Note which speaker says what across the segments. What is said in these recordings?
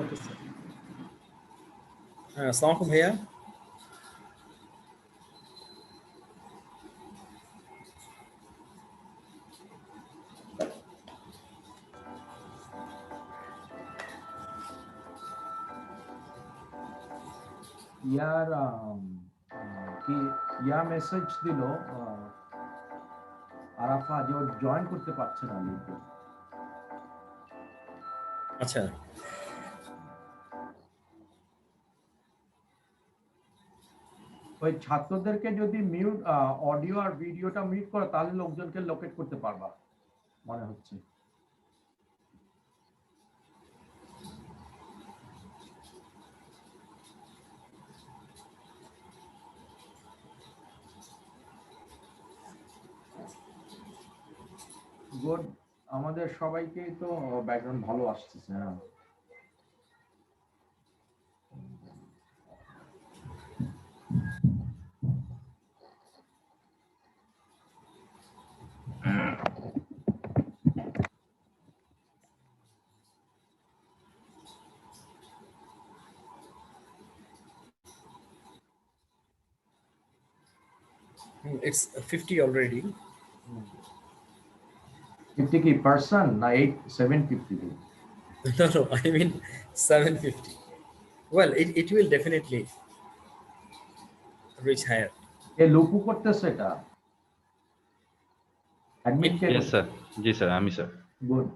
Speaker 1: Okay sir. আসসালামু আলাইকুম ভাইয়া।
Speaker 2: ইয়ার কি ইয়া মেসেজ দিল আরাফা যে ও জয়েন করতে পারছে না লিংকে।
Speaker 1: আচ্ছা,
Speaker 2: ওই ছাত্রদেরকে যদি মিউট অডিও আর ভিডিওটা মিউট করো তাহলে লোকজনকে লোকেট করতে পারবা মনে হচ্ছে। গুড, আমাদের সবাইকে তো ব্যাকগ্রাউন্ড ভালো আসতেছে। হ্যাঁ,
Speaker 1: it's 50 already.
Speaker 2: 50 কি পার্সন না 750?
Speaker 1: No, I mean 750. Well, it will definitely reach higher.
Speaker 2: এ লুপু করতেছে এটা অ্যাডমিন কে?
Speaker 3: Yes sir, জি স্যার, আমি স্যার।
Speaker 2: গুড।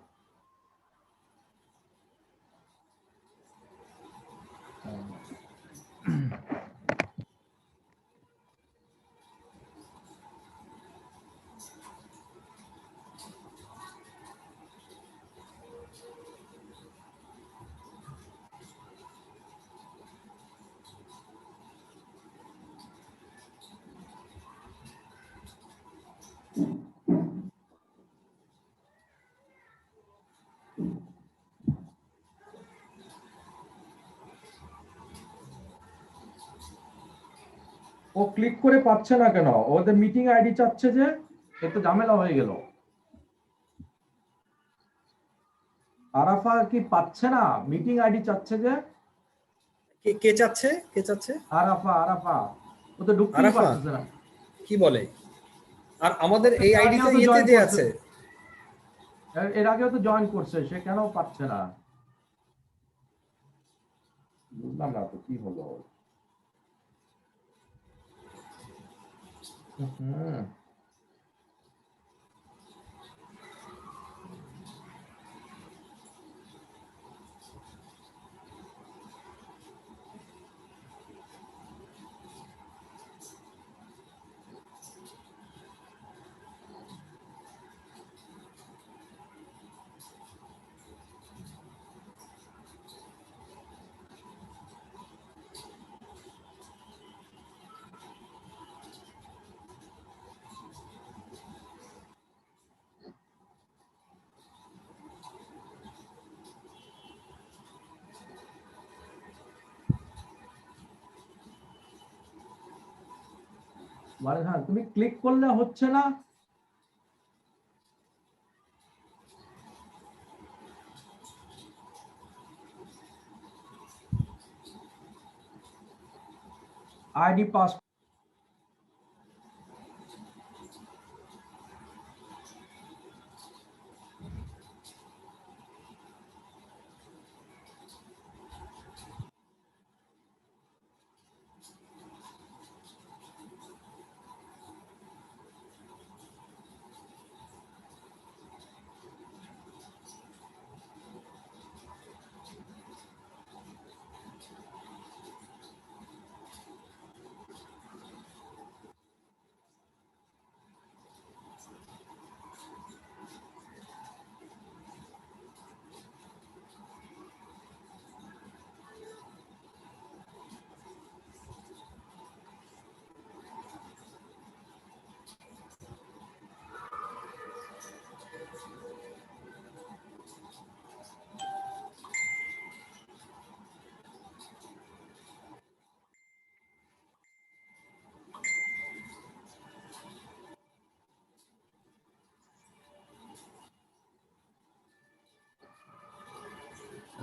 Speaker 2: ও ক্লিক করে পাচ্ছে না কেন? ওদের মিটিং আইডি চাচ্ছে যে, এত ঝামেলা হয়ে গেল। আরাফা কি পাচ্ছে না? মিটিং আইডি চাচ্ছে যে।
Speaker 1: কে চাচ্ছে? কে চাচ্ছে?
Speaker 2: আরাফা ও তো ঢুকতেই পারতেছে না।
Speaker 1: কি বলে? আর আমাদের এই আইডিতে ইয়েতে যে আছে,
Speaker 2: এর আগেও তো জয়েন করছে, সে কেন পাচ্ছে না? বুঝলাম না তো কি হলো। মানে হ্যাঁ, তুমি ক্লিক করলে হচ্ছে না। আইডি পাস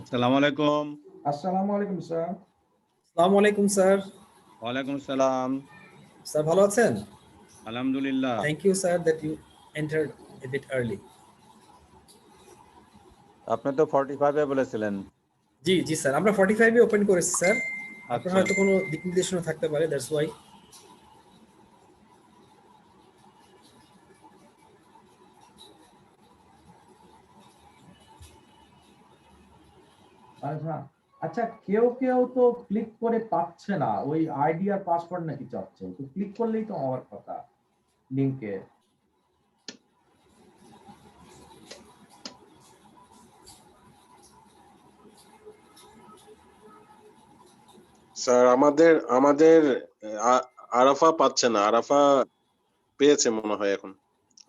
Speaker 4: আসসালামু আলাইকুম।
Speaker 2: আসসালামু আলাইকুম স্যার।
Speaker 1: আসসালামু আলাইকুম স্যার।
Speaker 3: ওয়ালাইকুম সালাম।
Speaker 1: স্যার ভালো আছেন?
Speaker 3: আলহামদুলিল্লাহ।
Speaker 1: Thank you sir that you entered a bit early.
Speaker 3: আপনি তো 45 এ বলেছিলেন।
Speaker 1: জি জি স্যার, আমরা 45 এ ওপেন করেছি স্যার। আপনার
Speaker 3: আচ্ছা
Speaker 1: হয়তো কোনো দিক নির্দেশনা থাকতে পারে, দ্যাটস ওয়াই।
Speaker 2: আচ্ছা আচ্ছা, কেউ কেউ তো ক্লিক করে পাচ্ছে না, ওই আইডি আর পাসওয়ার্ড নাকি চাচ্ছে, তো ক্লিক করলেই তো হওয়ার কথা লিংকে।
Speaker 4: স্যার আমাদের আমাদের আরাফা পাচ্ছে না। আরাফা পেয়েছে মনে হয়, এখন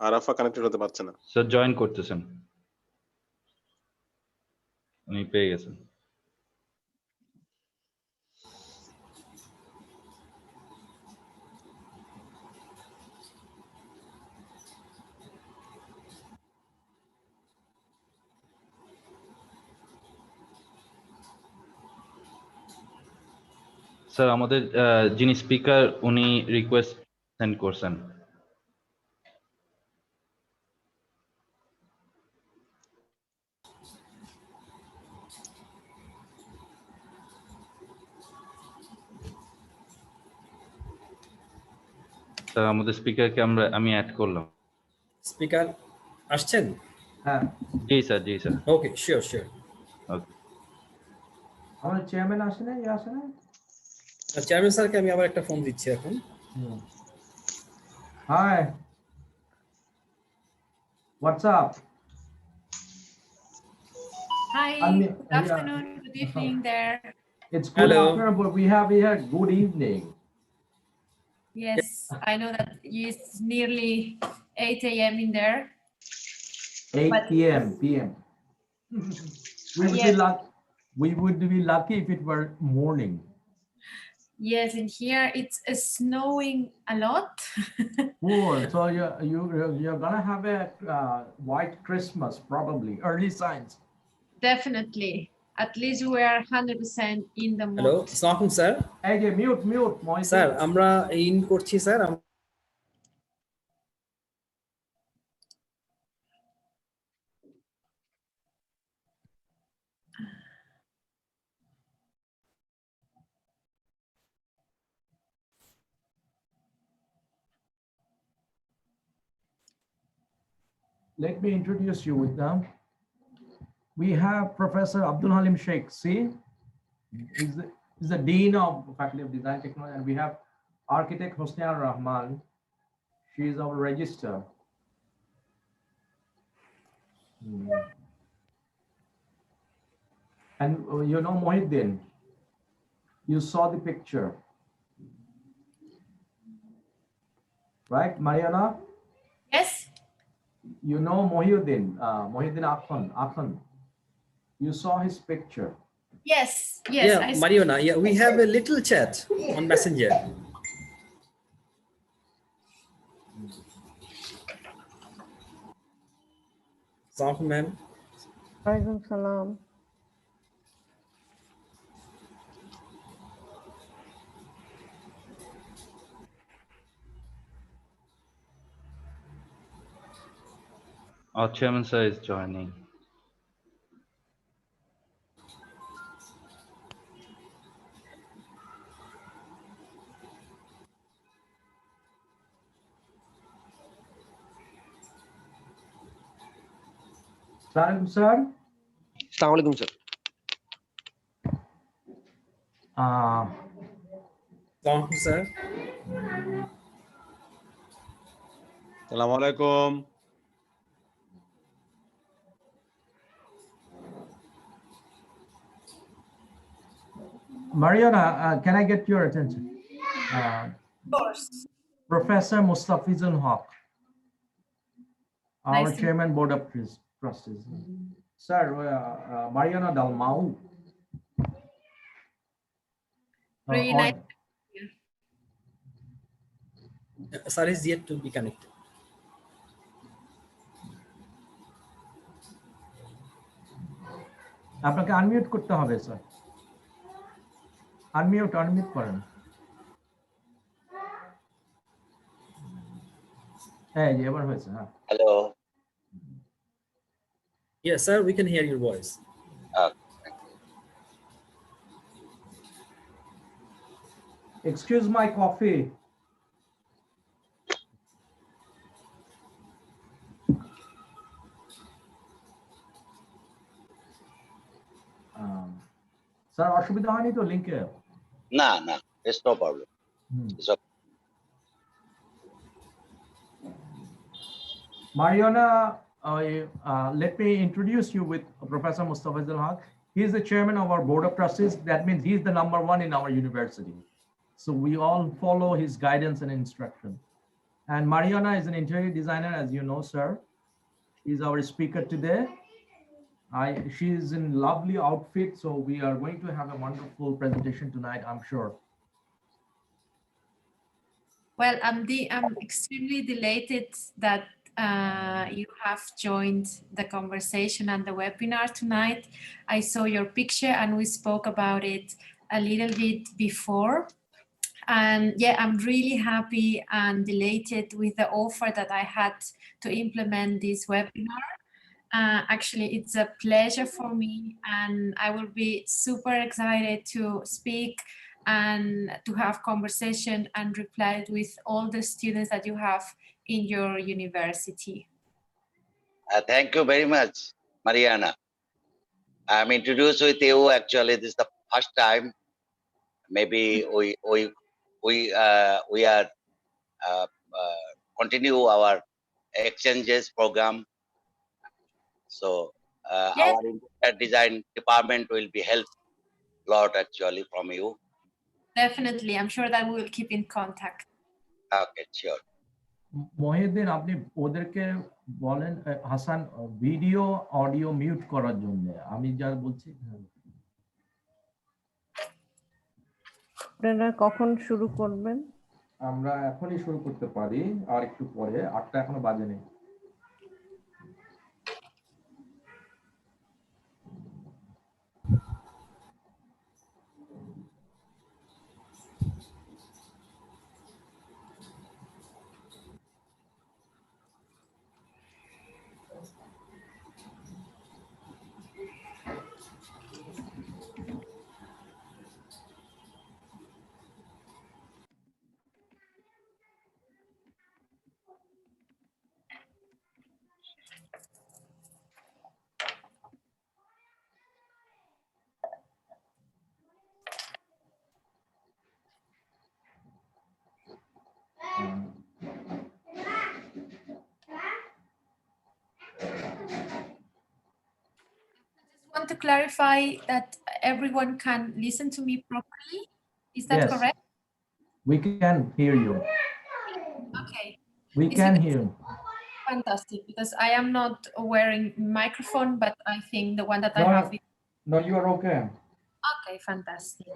Speaker 4: আরাফা কানেক্টেড হতে পারছে না।
Speaker 5: স্যার জয়েন করতেছেন, উনি পেয়ে গেছেন। স্যার আমাদের যিনি স্পিকার উনি রিকোয়েস্ট সেন্ড করছেন। স্যার আমাদের স্পিকারকে আমি অ্যাড করলাম।
Speaker 1: স্পিকার আসছেন?
Speaker 2: হ্যাঁ,
Speaker 5: জি স্যার, জি স্যার।
Speaker 1: ওকে, শিওর শিওর।
Speaker 5: ওকে
Speaker 2: আমাদের চেয়ারম্যান আসে না, আসে না।
Speaker 1: চেয়ারম্যান স্যারকে আমি আবার একটা ফোন দিচ্ছি এখন।
Speaker 2: Hi, what's up?
Speaker 6: Hi, good afternoon, good evening there.
Speaker 2: It's good
Speaker 1: Hello.
Speaker 2: afternoon, but we have here good evening.
Speaker 6: Yes, I know that it's nearly 8 a.m. in there.
Speaker 2: 8
Speaker 6: But-
Speaker 2: p.m. p.m.
Speaker 6: Yes.
Speaker 2: We would be lucky if it were morning.
Speaker 6: Yes, in here it's snowing a lot.
Speaker 2: Cool. So you're gonna have a white Christmas probably. Early signs.
Speaker 6: Definitely. At least we are 100% in the
Speaker 1: hello,
Speaker 6: mood.
Speaker 1: আসসালামু আলাইকুম sir.
Speaker 2: Hey, mute. Moise.
Speaker 1: Sir আমরা in করছি sir.
Speaker 2: Let me introduce you with them. We have Professor Abdul Halim Sheikh. See, he's the Dean of Faculty of Design Technology, and we have Architect Hosnia Rahman. She is our registrar. And you know Mohiddin, you saw the picture, right, Mariana?
Speaker 6: Yes?
Speaker 2: You know Mohiuddin, Mohiuddin Akhan. You saw his picture.
Speaker 6: Yes, yes.
Speaker 1: Yeah, Mariana, yeah, we have a little chat on Messenger. Assalamu ma'am.
Speaker 7: Walaikum salam.
Speaker 5: Our chairman sir is joining.
Speaker 2: Assalamualaikum, sir.
Speaker 8: Assalamualaikum, sir.
Speaker 1: Assalamu sir.
Speaker 3: আসসালামু আলাইকুম।
Speaker 2: Mariana, can I get your attention?
Speaker 6: Of course.
Speaker 2: Professor Mustafizul Haq, our
Speaker 6: Nice to-
Speaker 2: chairman board of trustees. Sir, Mariana Dalmau.
Speaker 6: Really nice.
Speaker 1: Sir is yet to be connected.
Speaker 2: আপনাকে unmute করতে হবে sir. unmute করেন। এই যে এবার হয়েছে, হ্যাঁ।
Speaker 9: Hello.
Speaker 1: Yes, sir, we can hear your voice.
Speaker 9: Thank you.
Speaker 2: Excuse my coffee. Sir অসুবিধা হয়নি তো লিংকে?
Speaker 9: Nah, it's no problem. It's okay.
Speaker 2: Mariana, let me introduce you with Professor Mustafizul Haq. He is the chairman of our board of trustees. That means he's the number one in our university. So we all follow his guidance and instruction. And Mariana is an interior designer, as you know, sir. She's our speaker today. She is in lovely outfit, so we are going to have a wonderful presentation tonight, I'm sure.
Speaker 6: Well, I'm extremely delighted that you have joined the conversation and the webinar tonight. I saw your picture and we spoke about it a little bit before. And yeah, I'm really happy and delighted with the offer that I had to implement this webinar. Actually, it's a pleasure for me and I will be super excited to speak and to have conversation and reply with all the students that you have in your university.
Speaker 9: Thank you very much, Mariana. I'm introduced with you. Actually, this is the first time. Maybe we are continue our exchanges program. So
Speaker 6: Yes.
Speaker 9: our interior design department will be helped a lot actually from you.
Speaker 6: Definitely, I'm sure that we will keep in contact.
Speaker 9: Okay, sure.
Speaker 2: Mohiuddin, আপনি ওদেরকে বলেন Hasan video audio mute করার জন্য। আমি যা বলছি
Speaker 7: আপনারা কখন শুরু করবেন?
Speaker 2: আমরা এখনই শুরু করতে পারি, আর একটু পরে, 8টা এখনো বাজেনি।
Speaker 6: Want to clarify that everyone can listen to me properly. Is that
Speaker 2: Yes.
Speaker 6: correct?
Speaker 2: We can hear you.
Speaker 6: Okay.
Speaker 2: We
Speaker 6: Is
Speaker 2: can
Speaker 6: it-
Speaker 2: hear you.
Speaker 6: Fantastic, because I am not wearing microphone, but I think the one that I
Speaker 2: No,
Speaker 6: have is
Speaker 2: no, you are okay.
Speaker 6: okay. Fantastic.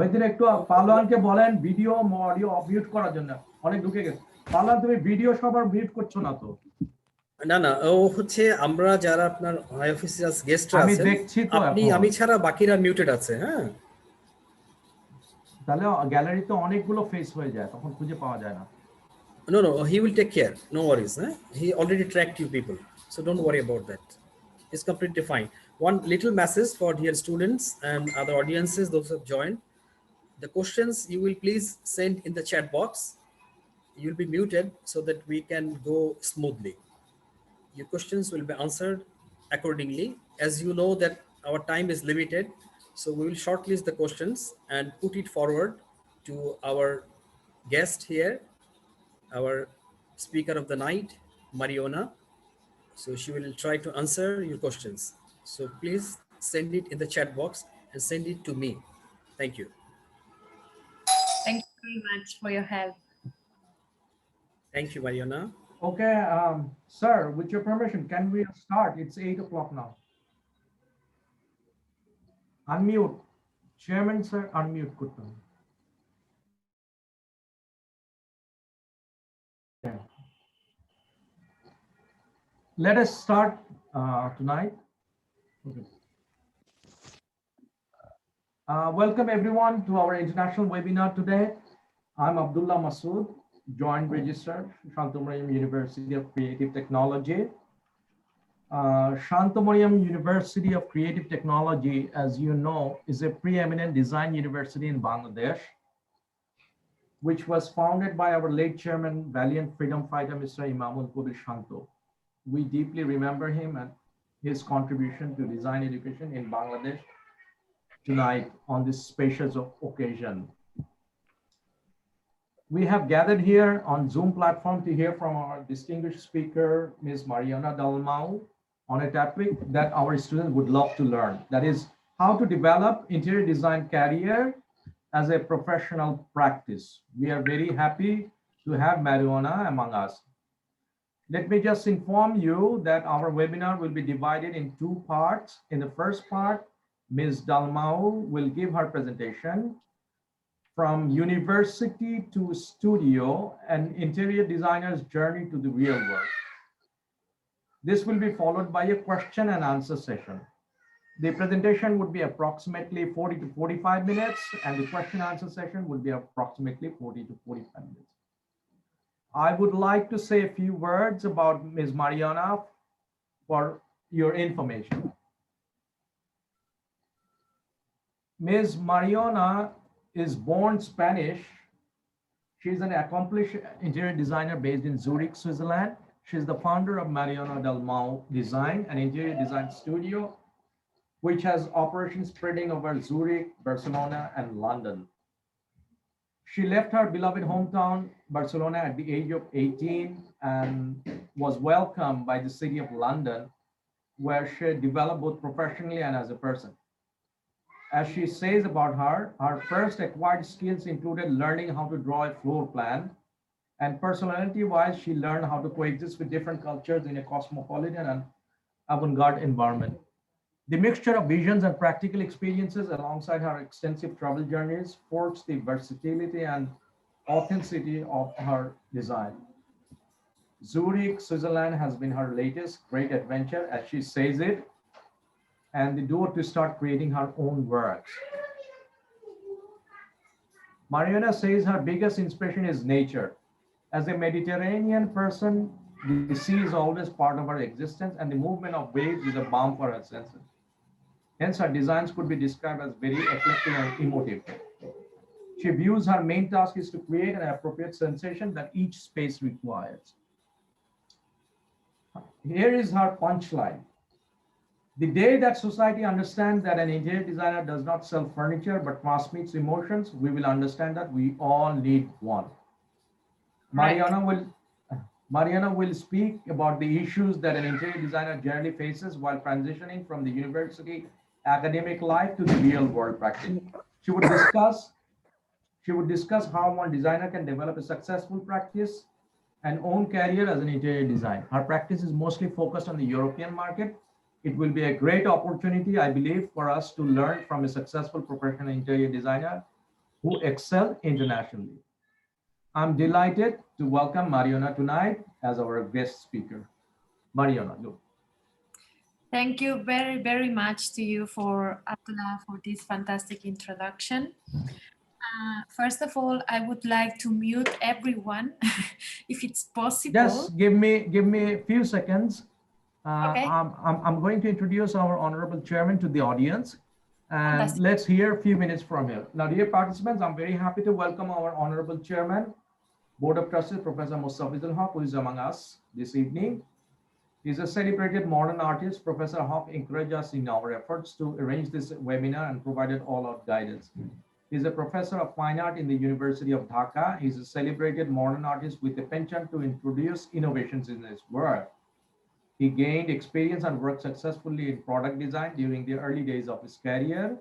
Speaker 2: ওইদিন একটু পালোয়ানকে বলেন video audio mute করার জন্য, অনেক ঢুকে গেছে। পালোয়ান, তুমি video সবার মিউট করছো না তো?
Speaker 1: না না, ও হচ্ছে আমরা যারা আপনার হাই অফিসার্স গেস্টরা
Speaker 2: আমি
Speaker 1: আছেন,
Speaker 2: দেখছি তো
Speaker 1: আপনি
Speaker 2: এখন।
Speaker 1: আমি ছাড়া বাকিরা মিউটেড আছে। হ্যাঁ,
Speaker 2: তাহলে গ্যালারিতে অনেকগুলো ফেস হয়ে যায়, তখন খুঁজে পাওয়া যায় না।
Speaker 1: no, he will take care, no worries. He already tracked you people, so don't worry about that. It's completely fine. One little message for dear students and other audiences, those who have joined: the questions you will please send in the chat box. You'll be muted so that we can go smoothly. Your questions will be answered accordingly. As you know that our time is limited, so we will shortlist the questions and put it forward to our guest here, our speaker of the night, Mariona. So she will try to answer your questions. So please send it in the chat box and send it to me. Thank you.
Speaker 6: Thank you very much for your help.
Speaker 1: Thank you, Mariona.
Speaker 2: Okay, sir, with your permission, can we start? It's 8 o'clock now. Unmute. Chairman, sir, unmute. Okay. Let us start tonight. Okay. Welcome everyone to our international webinar today. I'm Abdullah Masood, Joint Registrar, Shanto-Mariam University of Creative Technology. Shanto-Mariam University of Creative Technology, as you know, is a preeminent design university in Bangladesh, which was founded by our late chairman, valiant freedom fighter, Mr. Imamul Kabir Shanto. We deeply remember him and his contribution to design education in Bangladesh tonight on this spacious occasion. We have gathered here on Zoom platform to hear from our distinguished speaker, Ms. Mariana Dalmau, on a topic that our students would love to learn. That is how to develop interior design career as a professional practice. We are very happy to have Mariana among us. Let me just inform you that our webinar will be divided in two parts. In the first part, Ms. Dalmau will give her presentation, From University to Studio, an interior designer's journey to the real world. This will be followed by a question and answer session. The presentation would be approximately 40 to 45 minutes, and the question and answer session would be approximately 40 to 45 minutes. I would like to say a few words about Ms. Mariana for your information. Ms. Mariana is born Spanish. She's an accomplished interior designer based in Zurich, Switzerland. She's the founder of Mariana Dalmau Design, an interior design studio, which has operations spreading over Zurich, Barcelona, and London. She left her beloved hometown, Barcelona, at the age of 18 and was welcomed by the city of London, where she developed both professionally and as a person. As she says about her, her first acquired skills included learning how to draw a floor plan, and personality-wise, she learned how to coexist with different cultures in a cosmopolitan and avant-garde environment. The mixture of visions and practical experiences alongside her extensive travel journeys forged the versatility and authenticity of her design. Zurich, Switzerland has been her latest great adventure, as she says it, and the door to start creating her own works. Mariana says her biggest inspiration is nature. As a Mediterranean person, the sea is always part of her existence, and the movement of waves is a balm for her senses. Hence, her designs could be described as very eclectic and emotive. She views her main task is to create an appropriate sensation that each space requires. Here is her punchline. The day that society understands that an interior designer does not sell furniture but transmits emotions, we will understand that we all need one.
Speaker 6: Right.
Speaker 2: Mariana will speak about the issues that an interior designer generally faces while transitioning from the university academic life to the real world practice. She would discuss how one designer can develop a successful practice and own career as an interior designer. Her practice is mostly focused on the European market. It will be a great opportunity, I believe, for us to learn from a successful professional interior designer who excel internationally. I'm delighted to welcome Mariana tonight as our guest speaker. Mariana, go.
Speaker 6: Thank you very, very much to you for Abdullah for this fantastic introduction. First of all, I would like to mute everyone if it's possible.
Speaker 2: Just give me a few seconds.
Speaker 6: Okay.
Speaker 2: I'm going to introduce our honorable chairman to the audience, and
Speaker 6: Fantastic.
Speaker 2: let's hear a few minutes from him. Now, dear participants, I'm very happy to welcome our honorable chairman, Board of Trustees, Professor Mustafizul Haq, who is among us this evening. He's a celebrated modern artist. Professor Haq encouraged us in our efforts to arrange this webinar and provided all our guidance. He's a professor of fine art in the University of Dhaka. He's a celebrated modern artist with a penchant to introduce innovations in his work. He gained experience and worked successfully in product design during the early days of his career.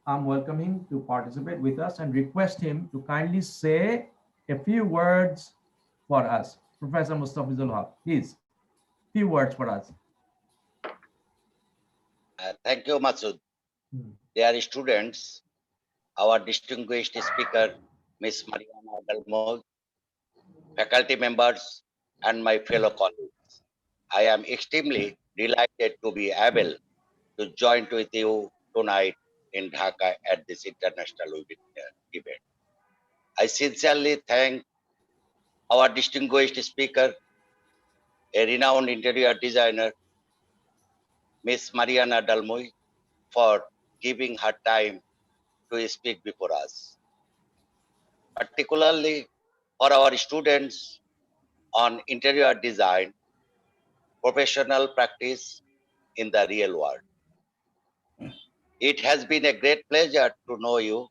Speaker 2: I'm welcoming him to participate with us and request him to kindly say a few words for us. Professor Mustafizul Haq, please, few words for us.
Speaker 9: Thank you, Masood. Dear students, our distinguished speaker, Ms. Mariana Dalmau, faculty members, and my fellow colleagues. I am extremely delighted to be able to join with you tonight in Dhaka at this international event. I sincerely thank our distinguished speaker, a renowned interior designer, Miss Mariana Dalmoy, for giving her time to speak before us, particularly for our students on interior design, professional practice in the real world. It has been a great pleasure to know you,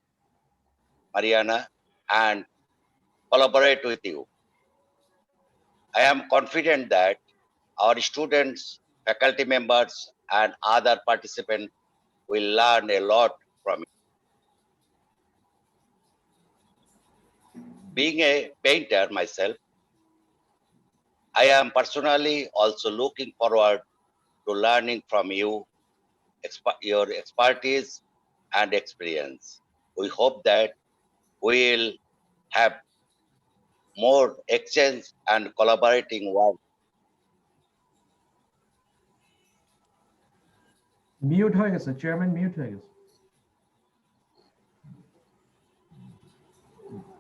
Speaker 9: Mariana, and collaborate with you. I am confident that our students, faculty members, and other participants will learn a lot from it. Being a painter myself, I am personally also looking forward to learning from you, your expertise and experience. We hope that we will have more exchange and collaborating work.
Speaker 2: Mute হয়ে গেছে, chairman mute হয়ে গেছে।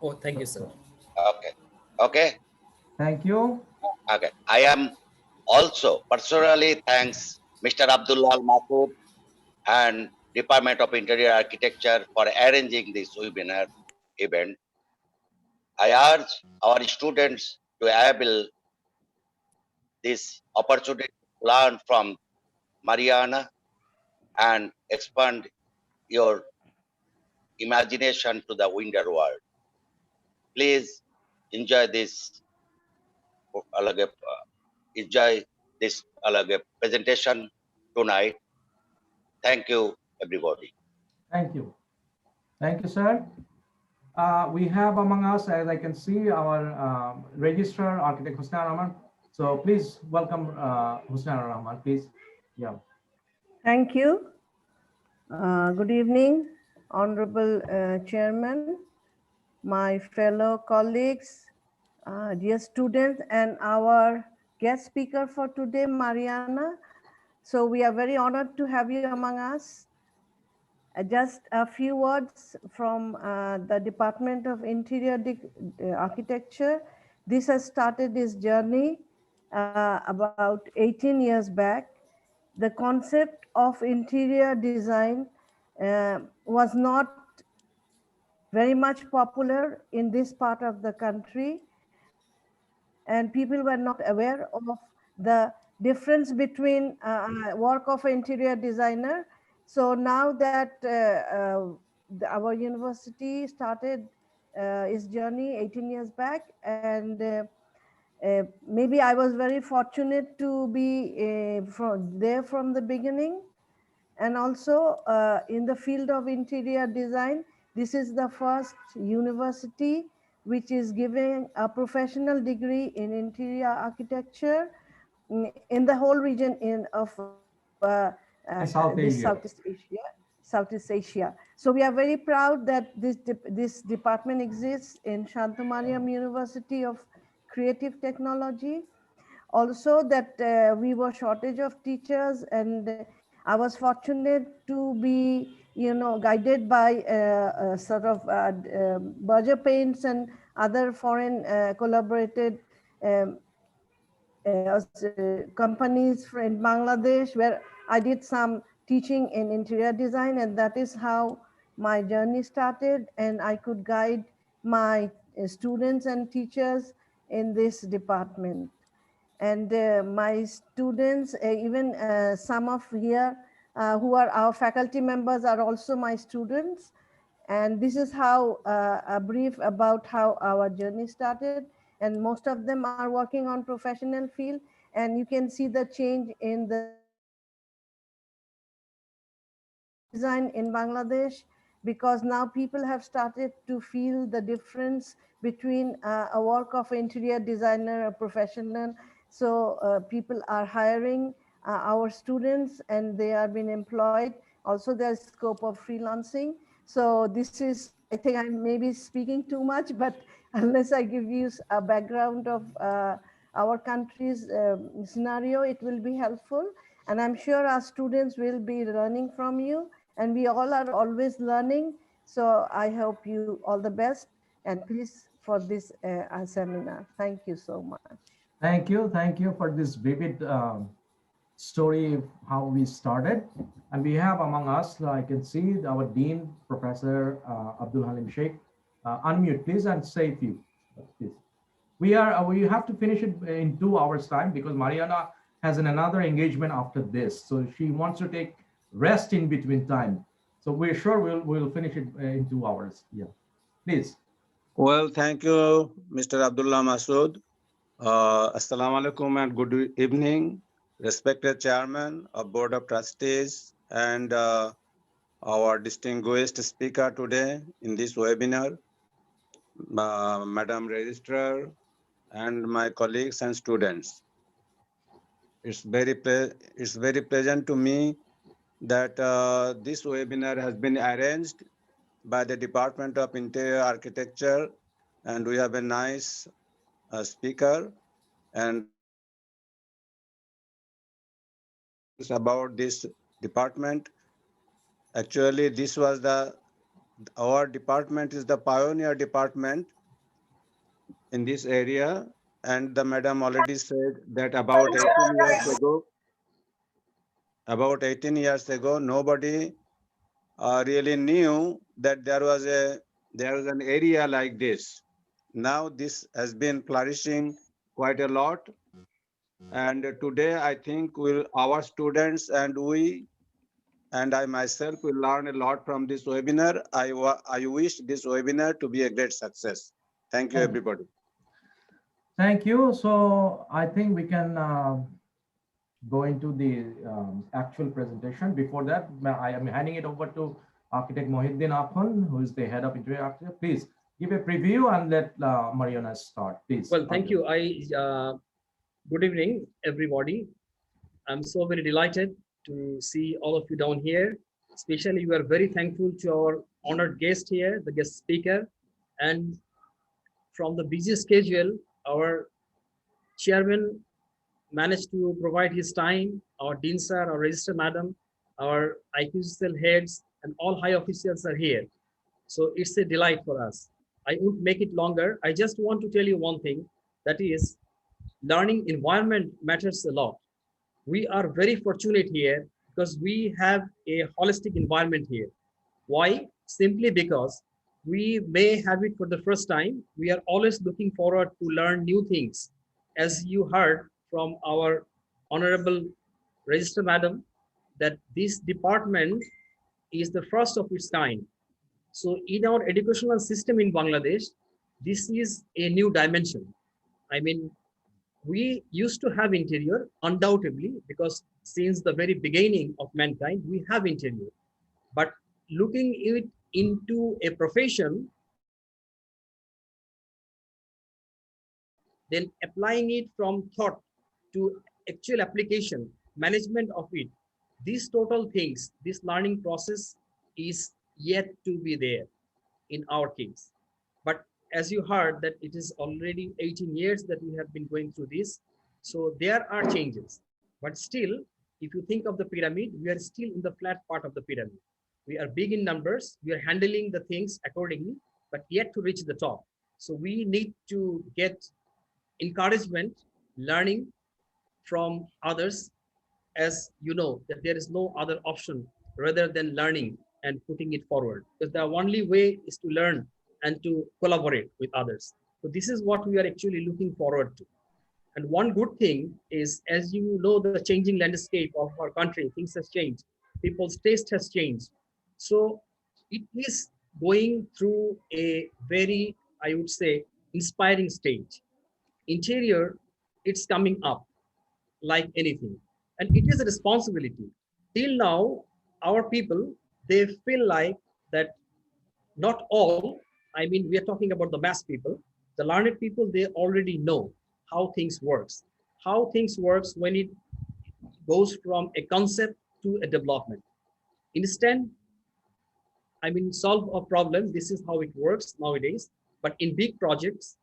Speaker 1: Oh, thank you, sir.
Speaker 9: Okay. Okay.
Speaker 2: Thank you.
Speaker 9: Okay. I am also personally thanks Mr. Abdullah Masood and Department of Interior Architecture for arranging this webinar event. I urge our students to able this opportunity to learn from Mariana and expand your imagination to the wider world. Please enjoy this enjoy this presentation tonight. Thank you, everybody.
Speaker 2: Thank you. Thank you, sir. We have among us, as I can see, our registrar, Architect Husna Rahman. So please welcome Husna Rahman, please. Yeah.
Speaker 7: Thank you. Good evening, Honorable Chairman, my fellow colleagues, dear students, and our guest speaker for today, Mariana. So we are very honored to have you among us. Just a few words from the Department of Interior Architecture. This has started this journey about 18 years back. The concept of interior design was not very much popular in this part of the country, and people were not aware of the difference between work of an interior designer. So now that our university started its journey 18 years back, and maybe I was very fortunate to be there from the beginning. And also in the field of interior design, this is the first university which is giving a professional degree in interior architecture in the whole region of
Speaker 2: South
Speaker 7: this
Speaker 2: Asia.
Speaker 7: Southeast Asia. So we are very proud that this department exists in Shanto-Mariam University of Creative Technology. Also that we were shortage of teachers, and I was fortunate to be, guided by sort of Berger Paints and other foreign collaborated companies in Bangladesh, where I did some teaching in interior design, and that is how my journey started, and I could guide my students and teachers in this department. And my students, even some of here who are our faculty members are also my students. And this is how a brief about how our journey started. And most of them are working on professional field. And you can see the change in the design in Bangladesh, because now people have started to feel the difference between a work of interior designer, a professional. So people are hiring our students, and they are being employed. Also, there's scope of freelancing. So this is I think I may be speaking too much, but unless I give you a background of our country's scenario, it will be helpful. And I'm sure our students will be learning from you. And we all are always learning. So I hope you all the best. And please for this seminar. Thank you so much.
Speaker 2: Thank you. Thank you for this vivid story of how we started. And we have among us, I can see our Dean, Professor Abdul Halim Sheikh. Unmute, please, and say a few. Please. We have to finish it in 2 hours time because Mariana has another engagement after this. So she wants to take rest in between time. So we're sure we'll finish it in 2 hours. Yeah, please.
Speaker 3: Well, thank you, Mr. Abdullah Masood. Assalamu alaikum and good evening, respected chairman of Board of Trustees and our distinguished speaker today in this webinar, Madam Registrar, and my colleagues and students. It's very pleasant to me that this webinar has been arranged by the Department of Interior Architecture, and we have a nice speaker and about this department. Actually, this was our department is the pioneer department in this area, and the madam already said that about 18 years ago, nobody really knew that there was an area like this. Now this has been flourishing quite a lot, and today I think our students and we and I myself will learn a lot from this webinar. I wish this webinar to be a great success. Thank you, everybody.
Speaker 2: Thank you. So I think we can go into the actual presentation. Before that, I am handing it over to Architect Mohiddin Akhund, who is the head of interior architecture. Please give a preview and let Mariana start, please.
Speaker 1: Well, thank you. Good evening, everybody. I'm so very delighted to see all of you down here. Especially, we are very thankful to our honored guest here, the guest speaker. And from the busy schedule, our chairman managed to provide his time, our dean sir, our register madam, our IQCL heads, and all high officials are here. So it's a delight for us. I won't make it longer. I just want to tell you one thing, that is, learning environment matters a lot. We are very fortunate here because we have a holistic environment here. Why? Simply because we may have it for the first time. We are always looking forward to learn new things. As you heard from our honorable register madam, that this department is the first of its kind. So in our educational system in Bangladesh, this is a new dimension. I mean, we used to have interior, undoubtedly, because since the very beginning of mankind, we have interior. But looking it into a profession, then applying it from thought to actual application, management of it, these total things, this learning process is yet to be there in our case. But as you heard that it is already 18 years that we have been going through this. So there are changes, but still, if you think of the pyramid, we are still in the flat part of the pyramid. We are big in numbers, we are handling the things accordingly, but yet to reach the top. So we need to get encouragement, learning from others, as you know, that there is no other option rather than learning and putting it forward. Because the only way is to learn and to collaborate with others. So this is what we are actually looking forward to. And one good thing is, as you know, the changing landscape of our country, things has changed. People's taste has changed. So it is going through a very, I would say, inspiring stage. Interior, it's coming up like anything. And it is a responsibility. Till now, our people, they feel like that not all, I mean, we are talking about the mass people, the learned people, they already know how things works. How things works when it goes from a concept to a development. Instead, I mean, solve a problem. This is how it works nowadays. But in big projects,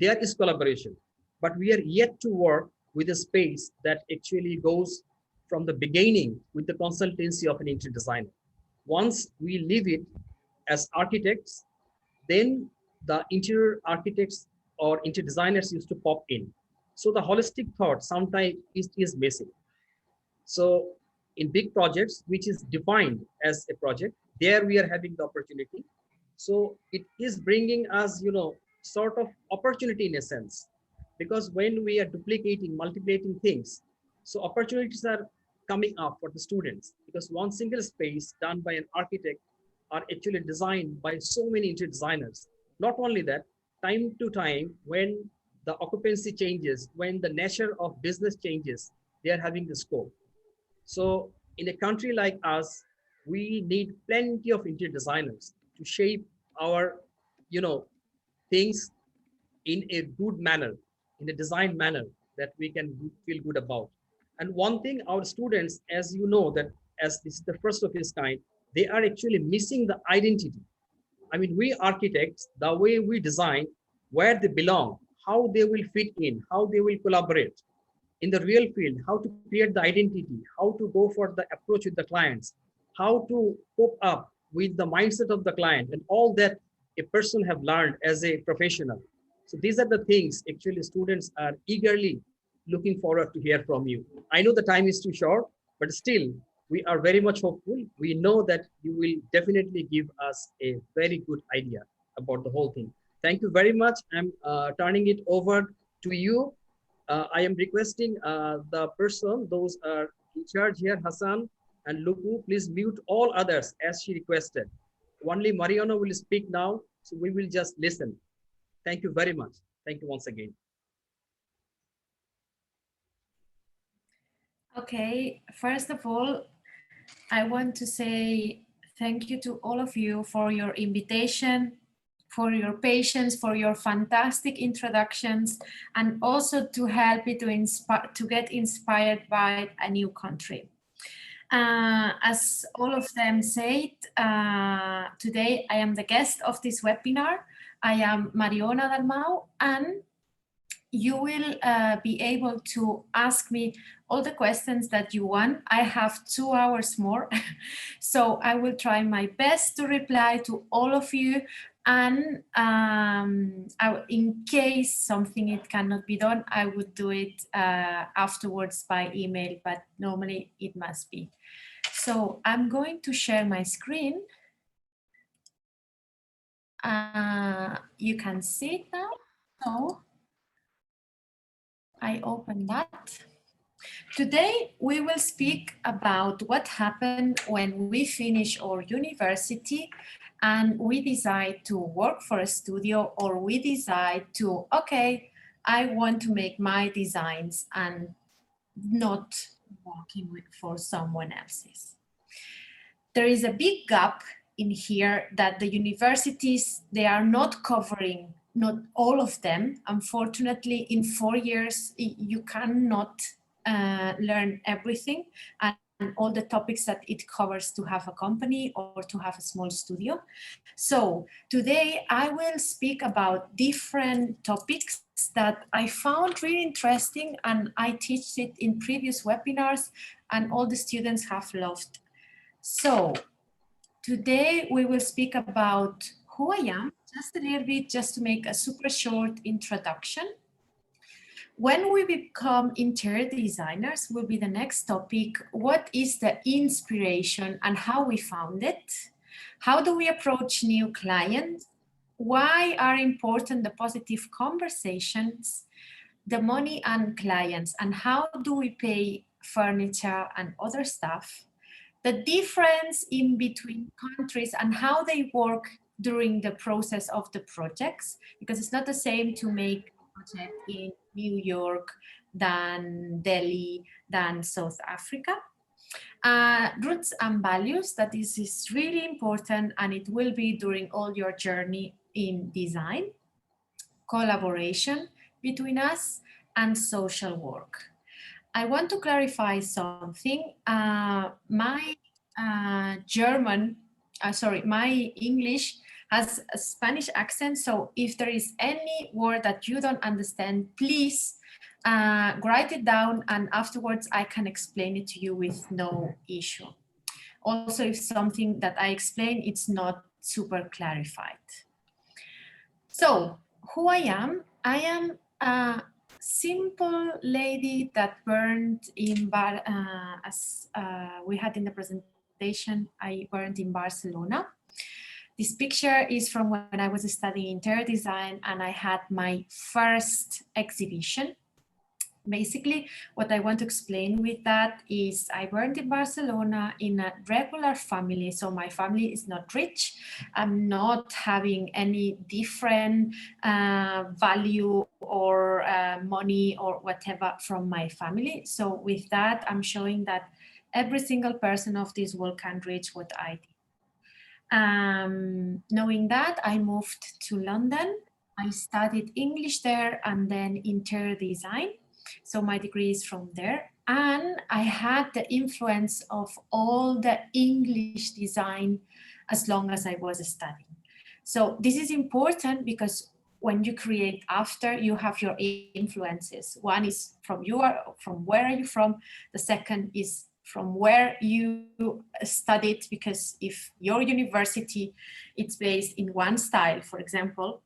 Speaker 1: there is collaboration. But we are yet to work with a space that actually goes from the beginning with the consultancy of an interior designer. Once we leave it as architects, then the interior architects or interior designers used to pop in. So the holistic thought sometimes is missing. So in big projects, which is defined as a project, there we are having the opportunity. So it is bringing us, sort of opportunity in a sense, because when we are duplicating, multiplicating things, so opportunities are coming up for the students, because one single space done by an architect are actually designed by so many interior designers. Not only that, time to time, when the occupancy changes, when the nature of business changes, they are having the scope. So in a country like us, we need plenty of interior designers to shape our, things in a good manner, in a design manner that we can feel good about. And one thing, our students, as you know, that as this is the first of its kind, they are actually missing the identity. I mean, we architects, the way we design, where they belong, how they will fit in, how they will collaborate in the real field, how to create the identity, how to go for the approach with the clients, how to cope up with the mindset of the client, and all that a person have learned as a professional. So these are the things actually students are eagerly looking forward to hear from you. I know the time is too short, but still we are very much hopeful. We know that you will definitely give us a very good idea about the whole thing. Thank you very much. I'm turning it over to you. I am requesting the person, those are in charge here, Hassan and Luku, please mute all others as she requested. Only Mariano will speak now, so we will just listen. Thank you very much. Thank you once again.
Speaker 6: Okay, first of all, I want to say thank you to all of you for your invitation, for your patience, for your fantastic introductions, and also to help me to get inspired by a new country. As all of them said, today I am the guest of this webinar. I am Mariona Dalmau, and you will be able to ask me all the questions that you want. I have 2 hours more, so I will try my best to reply to all of you. And in case something it cannot be done, I would do it afterwards by email, but normally it must be. So I'm going to share my screen. You can see it now. So I open that. Today, we will speak about what happened when we finish our university and we decide to work for a studio, or we decide to, okay, I want to make my designs and not working for someone else's. There is a big gap in here that the universities, they are not covering, not all of them. Unfortunately, in 4 years, you cannot learn everything and all the topics that it covers to have a company or to have a small studio. So today I will speak about different topics that I found really interesting, and I teach it in previous webinars and all the students have loved. So today we will speak about who I am, just a little bit, just to make a super short introduction. When we become interior designers will be the next topic. What is the inspiration and how we found it? How do we approach new clients? Why are important the positive conversations, the money and clients, and how do we pay furniture and other stuff? The difference in between countries and how they work during the process of the projects, because it's not the same to make a project in New York than Delhi, than South Africa. Roots and values, that is really important, and it will be during all your journey in design. Collaboration between us, and social work. I want to clarify something. My German sorry, my English has a Spanish accent. So if there is any word that you don't understand, please write it down, and afterwards I can explain it to you with no issue. Also, if something that I explain, it's not super clarified. So who I am a simple lady that burned in as we had in the presentation, I burned in Barcelona. This picture is from when I was studying interior design and I had my first exhibition. Basically, what I want to explain with that is I burned in Barcelona in a regular family. So my family is not rich. I'm not having any different value or money or whatever from my family. So with that, I'm showing that every single person of this world can reach what I did. Knowing that, I moved to London. I studied English there and then interior design. So my degree is from there. And I had the influence of all the English design as long as I was studying. So this is important because when you create after, you have your influences. One is from where are you from? The second is from where you studied, because if your university it's based in one style, for example,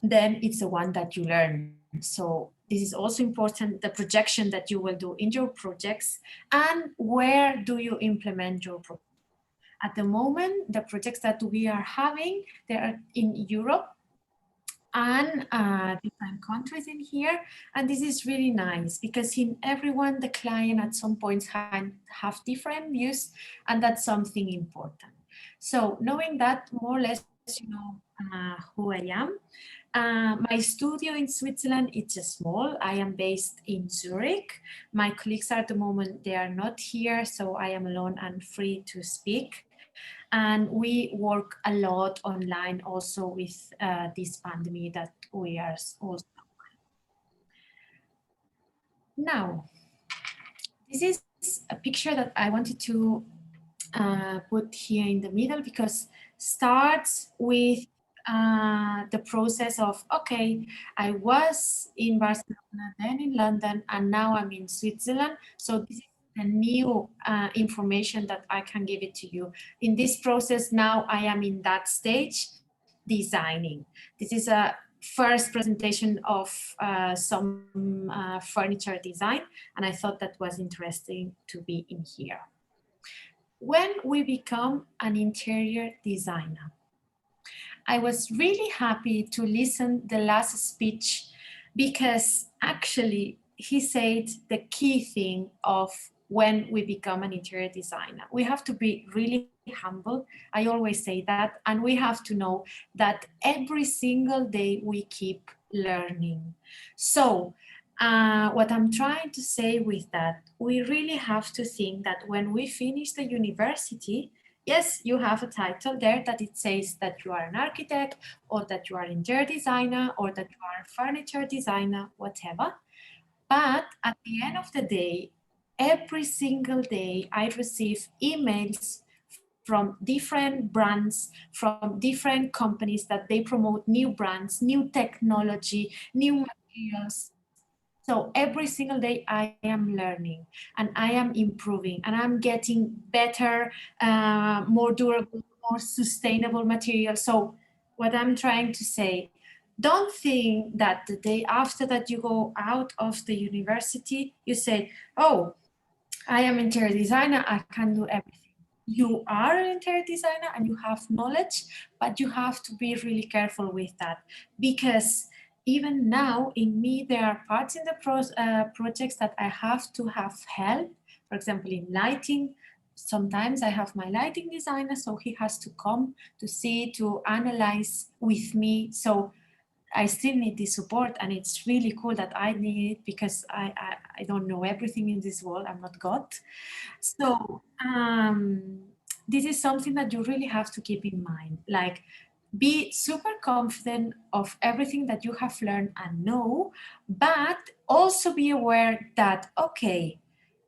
Speaker 6: then it's the one that you learn. So this is also important, the projection that you will do in your projects and where do you implement your project. At the moment, the projects that we are having, they are in Europe and different countries in here. And this is really nice because in everyone, the client at some points have different views, and that's something important. So knowing that, more or less, you know who I am. My studio in Switzerland, it's small. I am based in Zurich. My colleagues at the moment, they are not here, so I am alone and free to speak. And we work a lot online also with this pandemic that we are also. Now, this is a picture that I wanted to put here in the middle because starts with the process of, okay, I was in Barcelona, then in London, and now I'm in Switzerland. So this is the new information that I can give it to you. In this process, now I am in that stage, designing. This is a first presentation of some furniture design, and I thought that was interesting to be in here. When we become an interior designer, I was really happy to listen the last speech because actually he said the key thing of when we become an interior designer. We have to be really humble. I always say that. And we have to know that every single day we keep learning. So what I'm trying to say with that, we really have to think that when we finish the university, yes, you have a title there that it says that you are an architect or that you are an interior designer or that you are a furniture designer, whatever. But at the end of the day, every single day I receive emails from different brands, from different companies that they promote new brands, new technology, new materials. So every single day I am learning and I am improving and I'm getting better, more durable, more sustainable material. So what I'm trying to say, don't think that the day after that you go out of the university, you say, oh, I am interior designer, I can do everything. You are an interior designer and you have knowledge, but you have to be really careful with that because even now in me, there are parts in the projects that I have to have help. For example, in lighting, sometimes I have my lighting designer, so he has to come to see, to analyze with me. So I still need this support, and it's really cool that I need it because I don't know everything in this world. I'm not God. So this is something that you really have to keep in mind. Like, be super confident of everything that you have learned and know, but also be aware that, okay,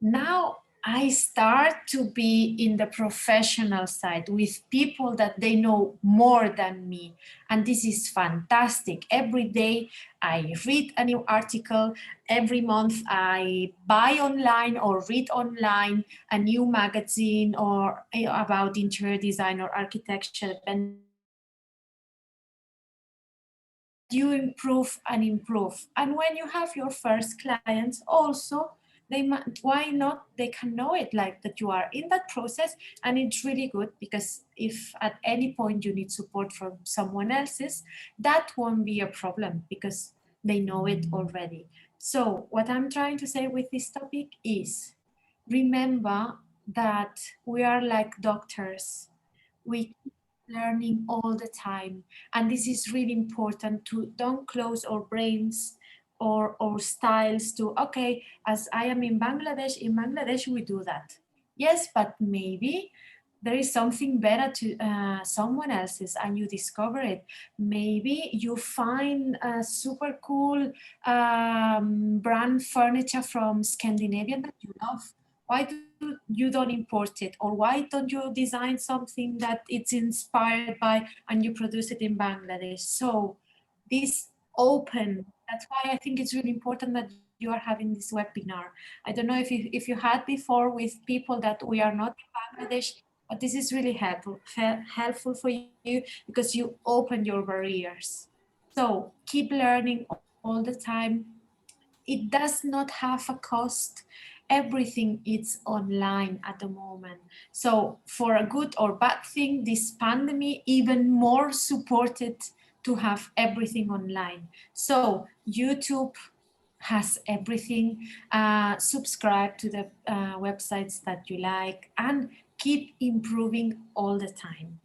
Speaker 6: now I start to be in the professional side with people that they know more than me. And this is fantastic. Every day I read a new article. Every month I buy online or read online a new magazine or about interior design or architecture, depending on the topic. You improve and improve. And when you have your first clients also, why not, they can know it, like that you are in that process. And it's really good, because if at any point you need support from someone else's, that won't be a problem because they know it already. So what I'm trying to say with this topic is, remember that we are like doctors. We keep learning all the time, and this is really important, to don't close our brains or styles to, okay, as I am in Bangladesh we do that. Yes, but maybe there is something better to someone else's, and you discover it. Maybe you find a super cool brand furniture from Scandinavia that you love. Why do you don't import it? Or why don't you design something that it's inspired by and you produce it in Bangladesh? So this open, that's why I think it's really important that you are having this webinar. I don't know if you had before with people that we are not in Bangladesh, but this is really helpful for you, because you open your barriers. So keep learning all the time. It does not have a cost. Everything is online at the moment. So for a good or bad thing, this pandemic even more supported to have everything online. So YouTube has everything. Subscribe to the websites that you like and keep improving all the time.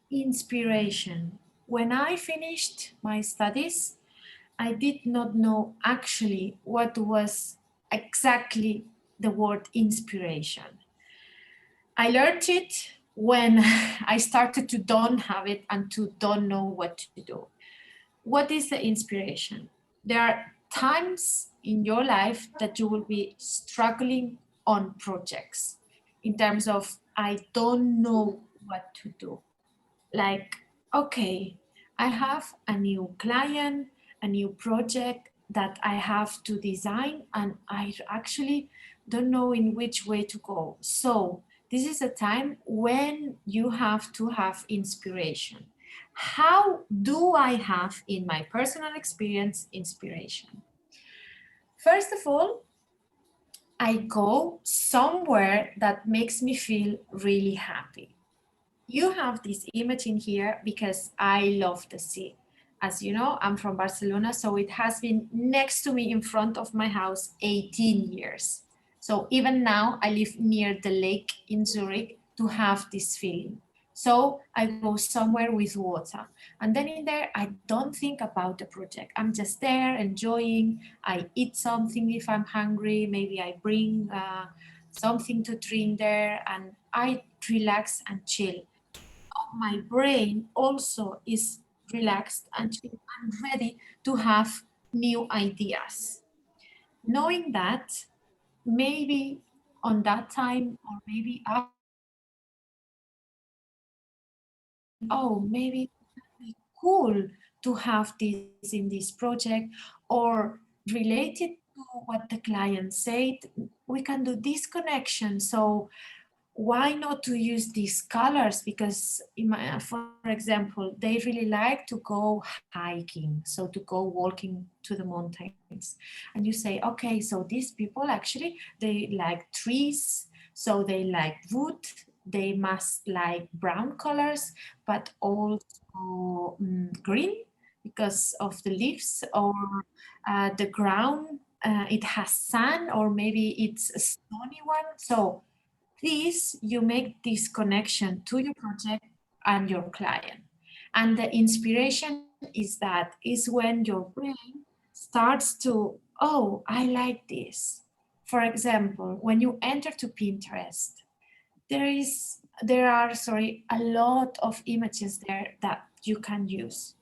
Speaker 6: Inspiration. When I finished my studies, I did not know actually what was exactly the word inspiration. I learned it when I started to don't have it and to don't know what to do. What is the inspiration? There are times in your life that you will be struggling on projects in terms of, I don't know what to do. Like, okay, I have a new client, a new project that I have to design, and I actually don't know in which way to go. So this is a time when you have to have inspiration. How do I have, in my personal experience, inspiration? First of all, I go somewhere that makes me feel really happy. You have this image in here because I love the sea. As you know, I'm from Barcelona, so it has been next to me in front of my house 18 years. So even now I live near the lake in Zurich to have this feeling. So I go somewhere with water. And then in there, I don't think about the project. I'm just there enjoying. I eat something if I'm hungry. Maybe I bring something to drink there, and I relax and chill. My brain also is relaxed and ready to have new ideas. Knowing that, maybe on that time or maybe afterwards, thinking, oh, maybe it would be cool to have this in this project, or related to what the client said, we can do this connection. So why not to use these colors? Because for example, they really like to go hiking, so to go walking to the mountains, and you say, okay, so these people actually, they like trees, so they like wood, they must like brown colors, but also green because of the leaves, or the ground, it has sand, or maybe it's a stony one. So this, you make this connection to your project and your client. And the inspiration is when your brain starts to, oh, I like this. For example, when you enter to Pinterest, there are a lot of images there that you can use.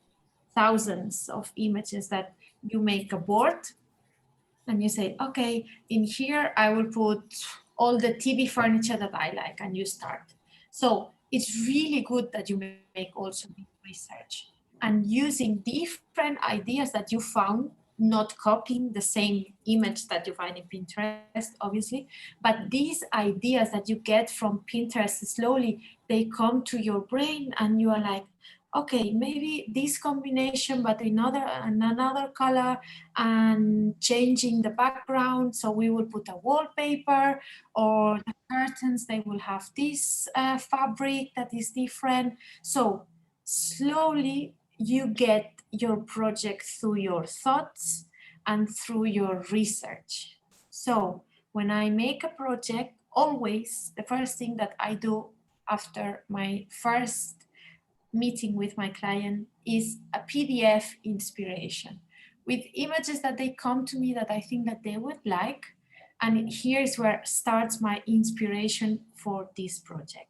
Speaker 6: Thousands of images that you make a board, and you say, okay, in here I will put all the TV furniture that I like, and you start. So it's really good that you make also research and using different ideas that you found, not copying the same image that you find in Pinterest, obviously, but these ideas that you get from Pinterest slowly, they come to your brain and you are like, okay, maybe this combination, but another color, and changing the background. So we will put a wallpaper, or the curtains, they will have this fabric that is different. So slowly you get your project through your thoughts and through your research. So when I make a project, always the first thing that I do after my first meeting with my client is a PDF inspiration with images that they come to me that I think that they would like. And here's where starts my inspiration for this project.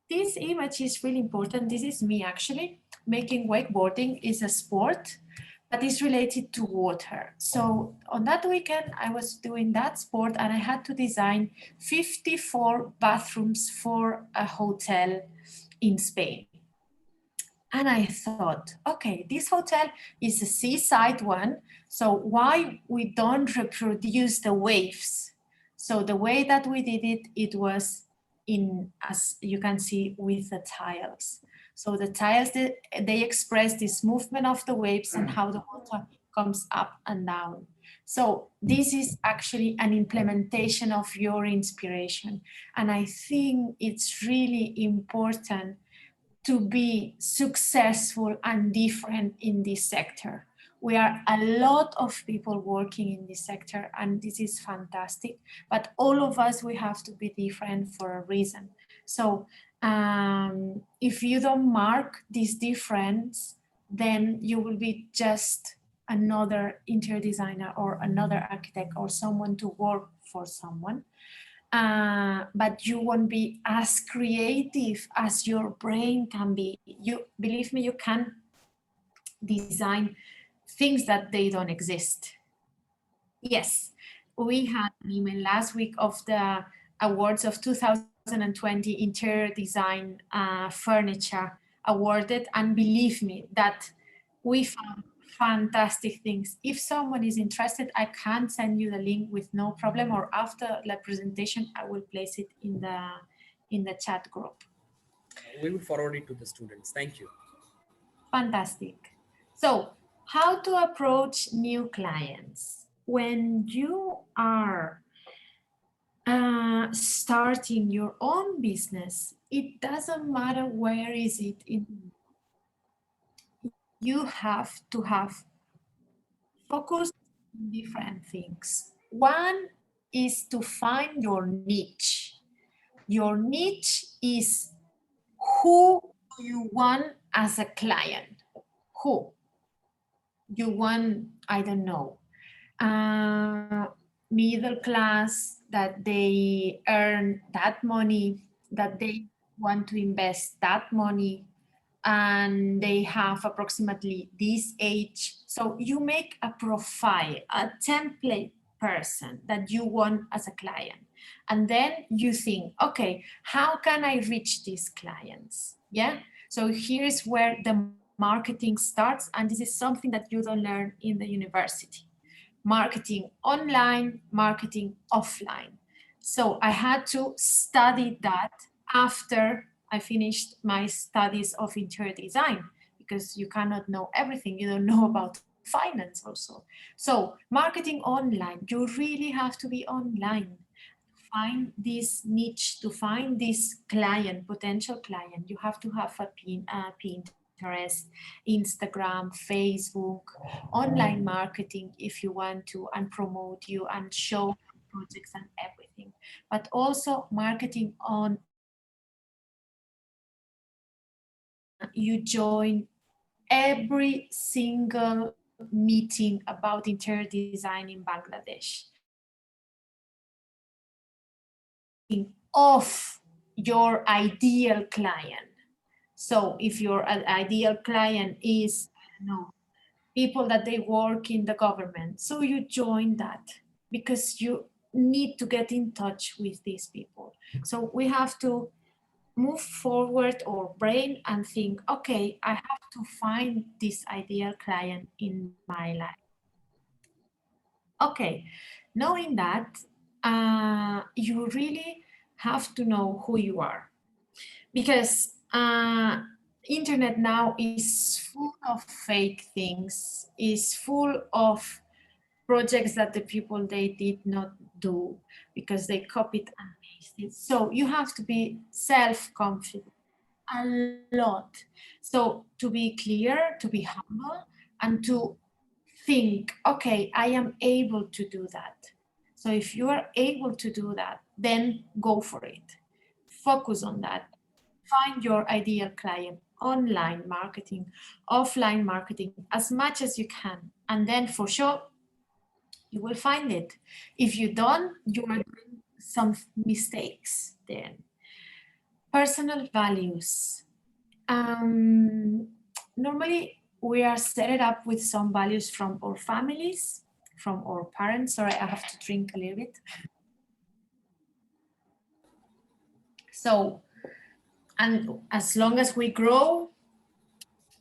Speaker 6: This image is really important. This is me actually. Making wakeboarding is a sport, but it's related to water. So on that weekend, I was doing that sport and I had to design 54 bathrooms for a hotel in Spain. And I thought, okay, this hotel is a seaside one, so why we don't reproduce the waves? So the way that we did it, it was in, as you can see, with the tiles. So the tiles, they express this movement of the waves and how the water comes up and down. So this is actually an implementation of your inspiration. And I think it's really important to be successful and different in this sector. We are a lot of people working in this sector and this is fantastic, but all of us, we have to be different for a reason. So if you don't mark this difference, then you will be just another interior designer or another architect or someone to work for someone. But you won't be as creative as your brain can be. You believe me, you can design things that they don't exist. Yes, we had an email last week of the awards of 2020 interior design furniture awarded, and believe me that we found fantastic things. If someone is interested, I can send you the link with no problem, or after the presentation I will place it in the chat group.
Speaker 1: We will forward it to the students. Thank you.
Speaker 6: Fantastic. So how to approach new clients when you are starting your own business? It doesn't matter where is it in. You have to have focus on different things. One is to find your niche. Your niche is who you want as a client. Who you want, I don't know, middle class, that they earn that money, that they want to invest that money, and they have approximately this age. So you make a profile, a template person that you want as a client. And then you think, okay, how can I reach these clients? Yeah. So here's where the marketing starts. And this is something that you don't learn in the university. Marketing online, marketing offline. So I had to study that after I finished my studies of interior design, because you cannot know everything. You don't know about finance also. So marketing online, you really have to be online. Find this niche, to find this client, potential client, you have to have a Pinterest, Instagram, Facebook, online marketing if you want to, and promote you and show projects and everything. But also marketing on you join every single meeting about interior design in Bangladesh. Of your ideal client. So if your ideal client is, I don't know, people that they work in the government. So you join that because you need to get in touch with these people. So we have to move forward our brain and think, okay, I have to find this ideal client in my life. Okay, knowing that, you really have to know who you are, because internet now is full of fake things, is full of projects that the people they did not do because they copied and pasted. So you have to be self-confident a lot. So to be clear, to be humble, and to think, okay, I am able to do that. So if you are able to do that, then go for it. Focus on that. Find your ideal client, online marketing, offline marketing, as much as you can. And then for sure, you will find it. If you don't, you are doing some mistakes then. Personal values. Normally, we are set up with some values from our families, from our parents. Sorry, I have to drink a little bit. So, and as long as we grow,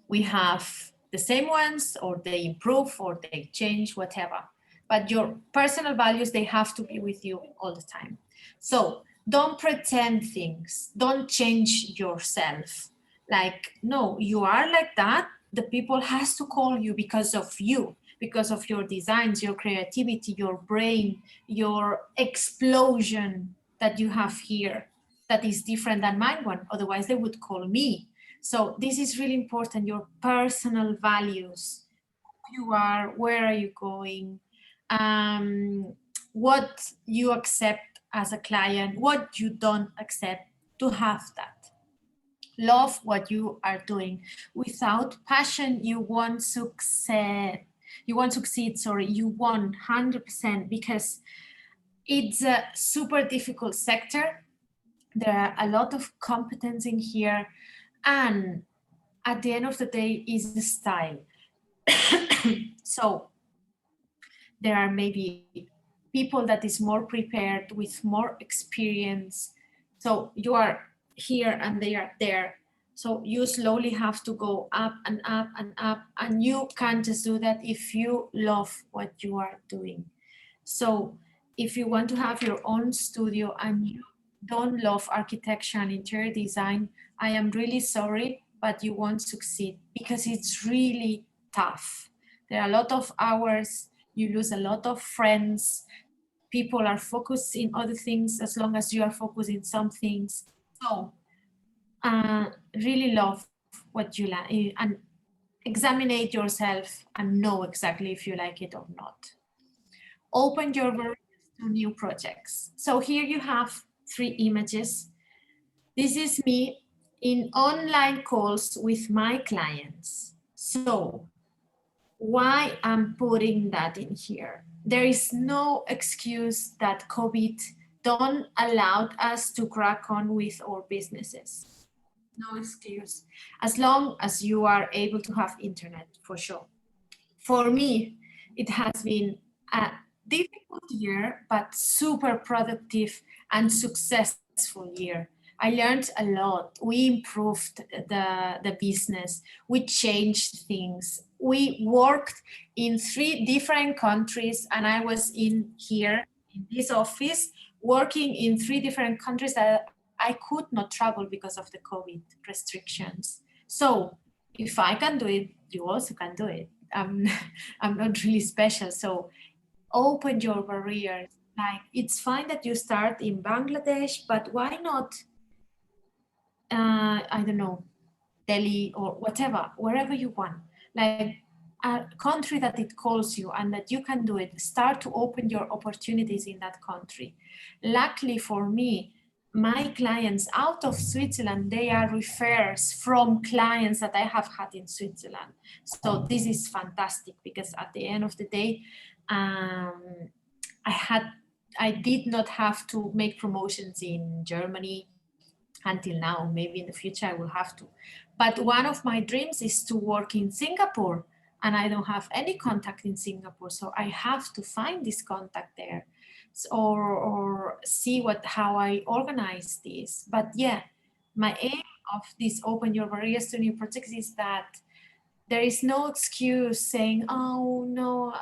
Speaker 6: we have the same ones, or they improve, or they change, whatever. But your personal values, they have to be with you all the time. So don't pretend things. Don't change yourself. Like, no, you are like that. The people has to call you because of you, because of your designs, your creativity, your brain, your explosion that you have here that is different than mine one. Otherwise, they would call me. So this is really important, your personal values. Who you are, where are you going, what you accept as a client, what you don't accept, to have that. Love what you are doing. Without passion, you won't succeed. You won't succeed, sorry, you won't 100%, because it's a super difficult sector. There are a lot of competence in here, and at the end of the day is the style. So there are maybe people that is more prepared with more experience. So you are here and they are there. So you slowly have to go up and up and up, and you can't just do that if you love what you are doing. So if you want to have your own studio and you don't love architecture and interior design, I am really sorry, but you won't succeed, because it's really tough. There are a lot of hours, you lose a lot of friends, people are focused in other things as long as you are focused in some things. So really love what you like and examine yourself and know exactly if you like it or not. Open your barriers to new projects. So here you have 3 images. This is me in online calls with my clients. So why I'm putting that in here? There is no excuse that COVID don't allow us to crack on with our businesses. No excuse. As long as you are able to have internet, for sure. For me, it has been a difficult year, but super productive and successful year. I learned a lot. We improved the business. We changed things. We worked in 3 different countries, and I was in here in this office working in 3 different countries that I could not travel because of the COVID restrictions. So if I can do it, you also can do it. I'm not really special. So open your barriers. Like, it's fine that you start in Bangladesh, but why not, I don't know, Delhi or whatever, wherever you want. Like a country that it calls you and that you can do it. Start to open your opportunities in that country. Luckily for me, my clients out of Switzerland, they are referrals from clients that I have had in Switzerland. So this is fantastic, because at the end of the day, I did not have to make promotions in Germany until now. Maybe in the future I will have to. But one of my dreams is to work in Singapore. and I don't have any contact in Singapore, so I have to find this contact there, or see how I organize this. But yeah, my aim of this Open Your Barriers to New projects is that there is no excuse saying, oh no,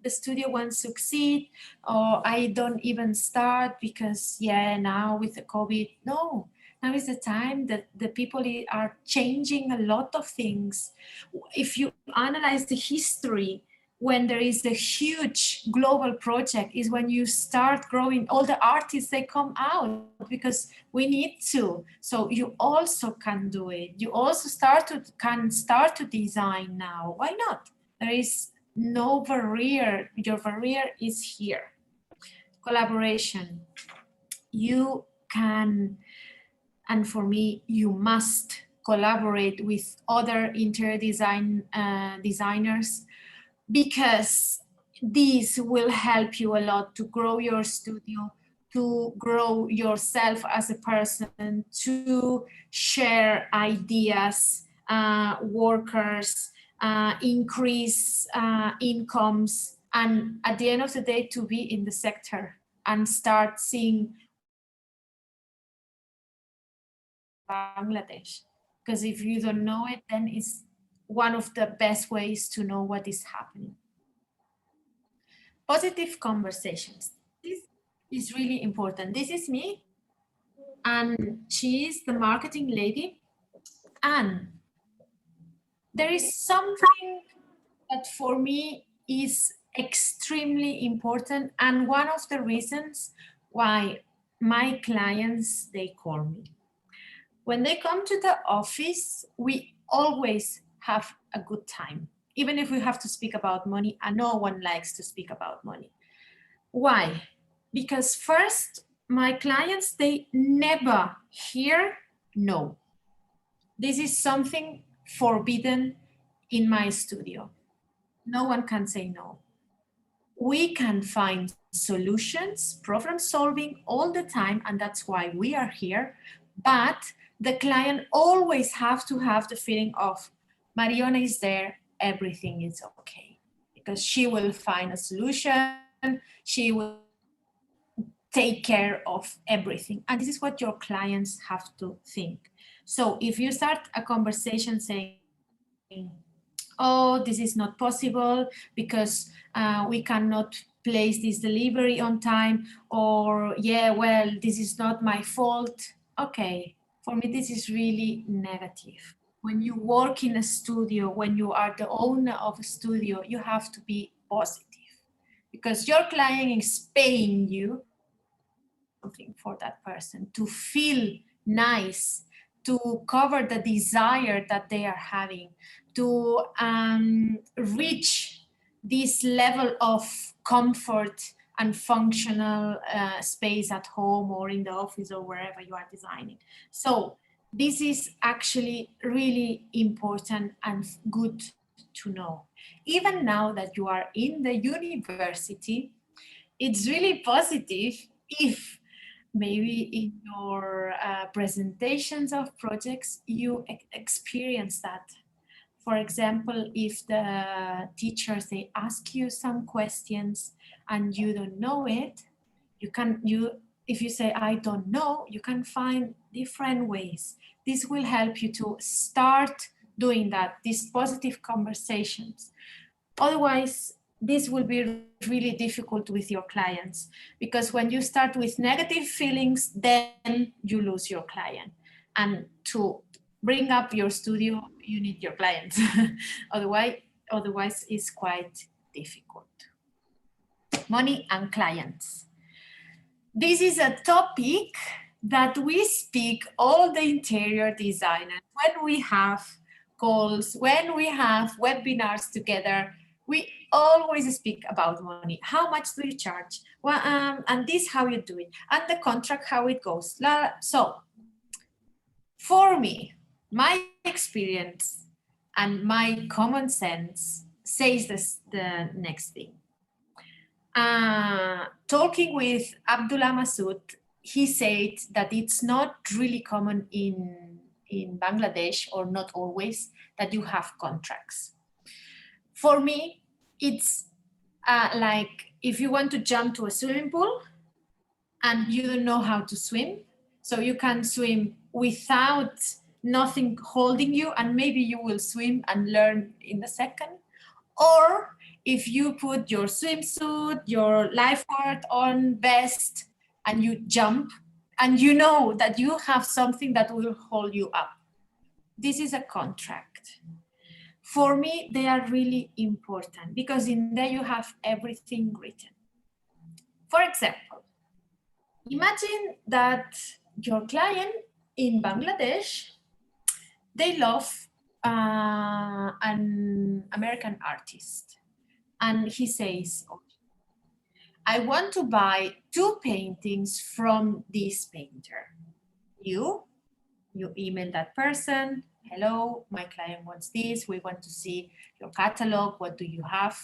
Speaker 6: the studio won't succeed, or I don't even start because yeah, now with the COVID. No, now is the time that the people are changing a lot of things. If you analyze the history, when there is a huge global project is when you start growing. All the artists, they come out because we need to. So you also can do it. You also can start to design now. Why not? There is no barrier. Your barrier is here. Collaboration. You can, and for me, you must collaborate with other interior designers, because this will help you a lot to grow your studio, to grow yourself as a person, to share ideas, workers, increase incomes, and at the end of the day, to be in the sector and start seeing Bangladesh. Because if you don't know it, then it's one of the best ways to know what is happening. Positive conversations. This is really important. This is me, and she is the marketing lady. And there is something that for me is extremely important, and one of the reasons why my clients, they call me. When they come to the office, we always have a good time, even if we have to speak about money, and no one likes to speak about money. Why? Because first, my clients, they never hear no. This is something forbidden in my studio. No one can say no. We can find solutions, problem solving all the time, and that's why we are here. But the client always have to have the feeling of Mariona is there, everything is okay. Because she will find a solution, she will take care of everything. And this is what your clients have to think. So if you start a conversation saying, oh, this is not possible because we cannot place this delivery on time, or yeah, well, this is not my fault. Okay, for me, this is really negative. When you work in a studio, when you are the owner of a studio, you have to be positive, because your client is paying you something for that person to feel nice, to cover the desire that they are having, to reach this level of comfort and functional space at home or in the office or wherever you are designing. So this is actually really important and good to know. Even now that you are in the university, it's really positive if maybe in your presentations of projects you experience that. For example, if the teachers, they ask you some questions and you don't know it, if you say I don't know, you can find different ways. This will help you to start doing that, these positive conversations. Otherwise, this will be really difficult with your clients, because when you start with negative feelings, then you lose your client. And to bring up your studio, you need your clients. Otherwise, it's quite difficult. Money and clients. This is a topic that we speak all the interior designers when we have calls, when we have webinars together. We always speak about money. How much do you charge? Well, and this, how you do it, and the contract, how it goes. So, for me, my experience and my common sense says the next thing. Talking with Abdullah Masood, he said that it's not really common in Bangladesh, or not always, that you have contracts. For me, it's like if you want to jump to a swimming pool and you don't know how to swim, so you can swim without nothing holding you, and maybe you will swim and learn in a second. Or if you put your swimsuit, your lifeguard on, vest, and you jump, and you know that you have something that will hold you up. This is a contract. For me, they are really important because in there you have everything written. For example, imagine that your client in Bangladesh, they love an American artist. And he says, I want to buy 2 paintings from this painter. You email that person, hello, my client wants this, we want to see your catalog, what do you have?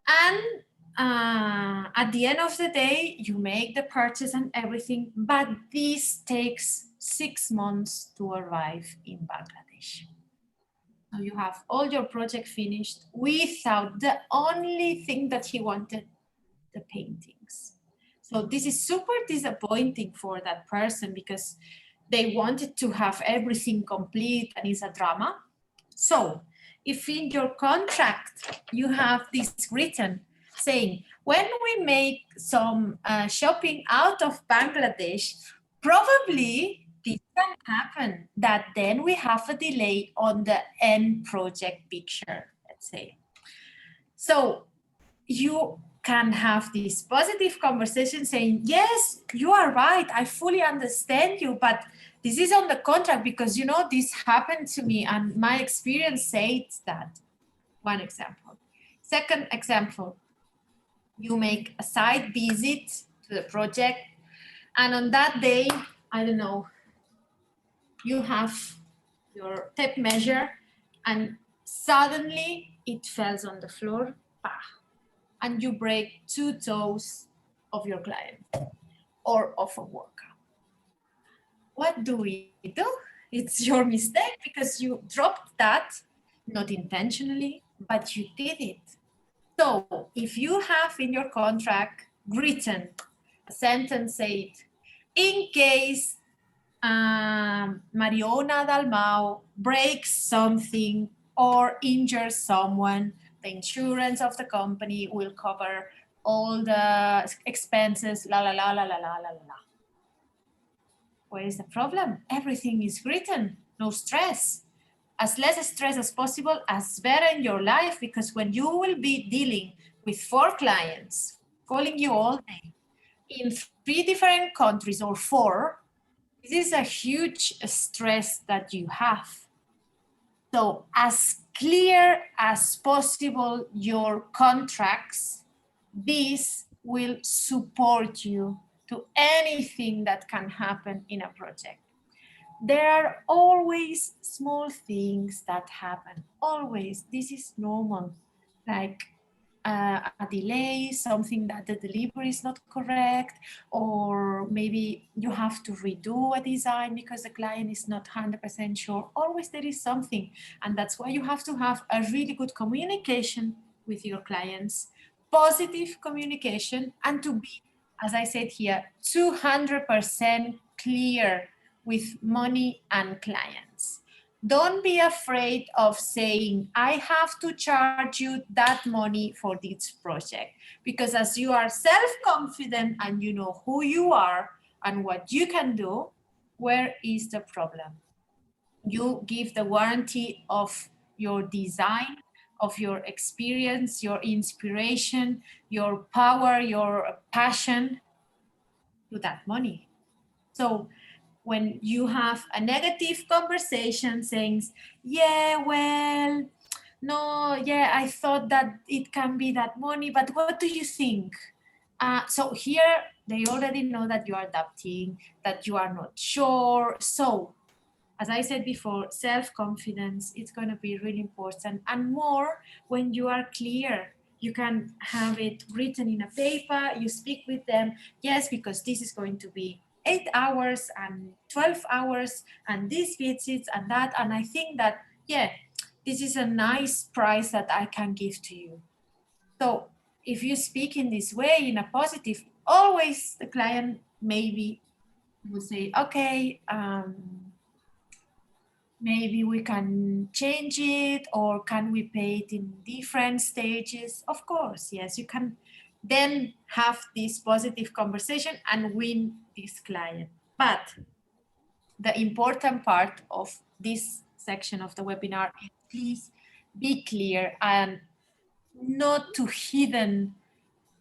Speaker 6: And at the end of the day, you make the purchase and everything, but this takes 6 months to arrive in Bangladesh. So you have all your project finished without the only thing that he wanted, the paintings. So this is super disappointing for that person because they wanted to have everything complete and it's a drama. So if in your contract you have this written saying, when we make some shopping out of Bangladesh, probably this can happen, that then we have a delay on the end project picture, let's say. So you can have this positive conversation saying, yes, you are right, I fully understand you, but this is on the contract because, you know, this happened to me and my experience says that. One example. Second example, you make a site visit to the project and on that day, I don't know, you have your tape measure and suddenly it falls on the floor, bah, and you break 2 toes of your client or of a worker. What do we do? It's your mistake because you dropped that, not intentionally, but you did it. So if you have in your contract written a sentence said, in case Mariona Dalmau breaks something or injures someone, the insurance of the company will cover all the expenses, la la la la la la la la. Where is the problem? Everything is written, no stress. As less stress as possible, as better in your life, because when you will be dealing with 4 clients calling you all day in 3 different countries or 4, this is a huge stress that you have. So as clear as possible your contracts, this will support you to anything that can happen in a project. There are always small things that happen, always. This is normal, like a delay, something that the delivery is not correct, or maybe you have to redo a design because the client is not 100% sure. Always there is something, and that's why you have to have a really good communication with your clients, positive communication, and to be, as I said here, 200% clear with money and clients. Don't be afraid of saying, I have to charge you that money for this project, because as you are self-confident and you know who you are and what you can do, where is the problem? You give the warranty of your design, of your experience, your inspiration, your power, your passion to that money. So when you have a negative conversation saying, yeah, well, no, yeah, I thought that it can be that money, but what do you think? So here they already know that you are doubting, that you are not sure. So as I said before, self-confidence is going to be really important, and more when you are clear. You can have it written in a paper, you speak with them, yes, because this is going to be 8 hours and 12 hours and these visits and that. And I think that, yeah, this is a nice price that I can give to you. So if you speak in this way, in a positive, always the client maybe will say, okay, maybe we can change it, or can we pay it in different stages? Of course, yes, you can then have this positive conversation and win this client. But the important part of this section of the webinar is please be clear and not to hidden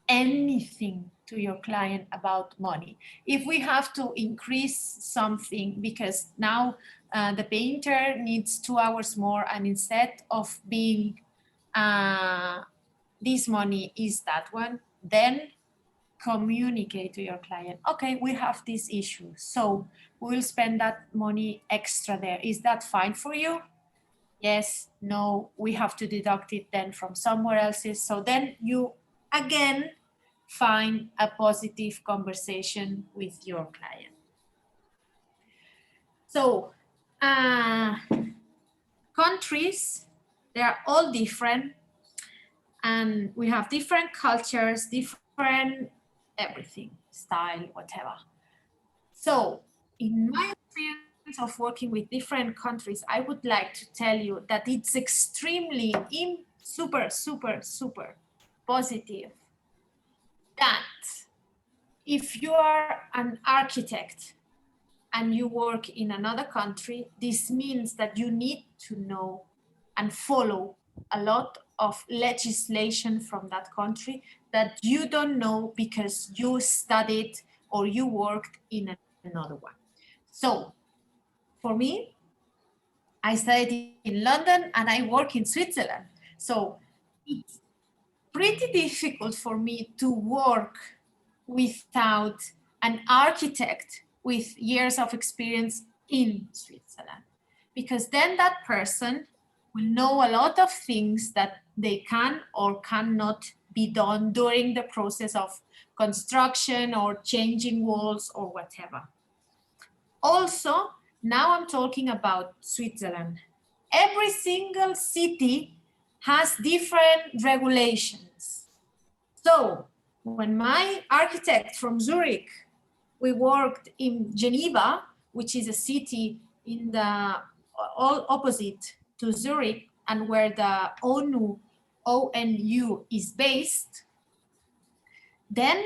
Speaker 6: anything to your client about money. If we have to increase something because now the painter needs 2 hours more, and instead of being this money is that one, then communicate to your client, okay, we have this issue, so we'll spend that money extra there. Is that fine for you? Yes, no, we have to deduct it then from somewhere else's. So then you again find a positive conversation with your client. So countries, they are all different, and we have different cultures, different everything, style, whatever. So in my experience of working with different countries, I would like to tell you that it's extremely super positive that if you are an architect and you work in another country, this means that you need to know and follow a lot of legislation from that country that you don't know because you studied or you worked in another one. So for me, I studied in London and I work in Switzerland. So it's pretty difficult for me to work without an architect with years of experience in Switzerland, because then that person will know a lot of things that they can or cannot be done during the process of construction or changing walls or whatever. Also, now I'm talking about Switzerland. Every single city has different regulations. So when my architect from Zurich, we worked in Geneva, which is a city in the all opposite to Zurich and where the ONU is based, then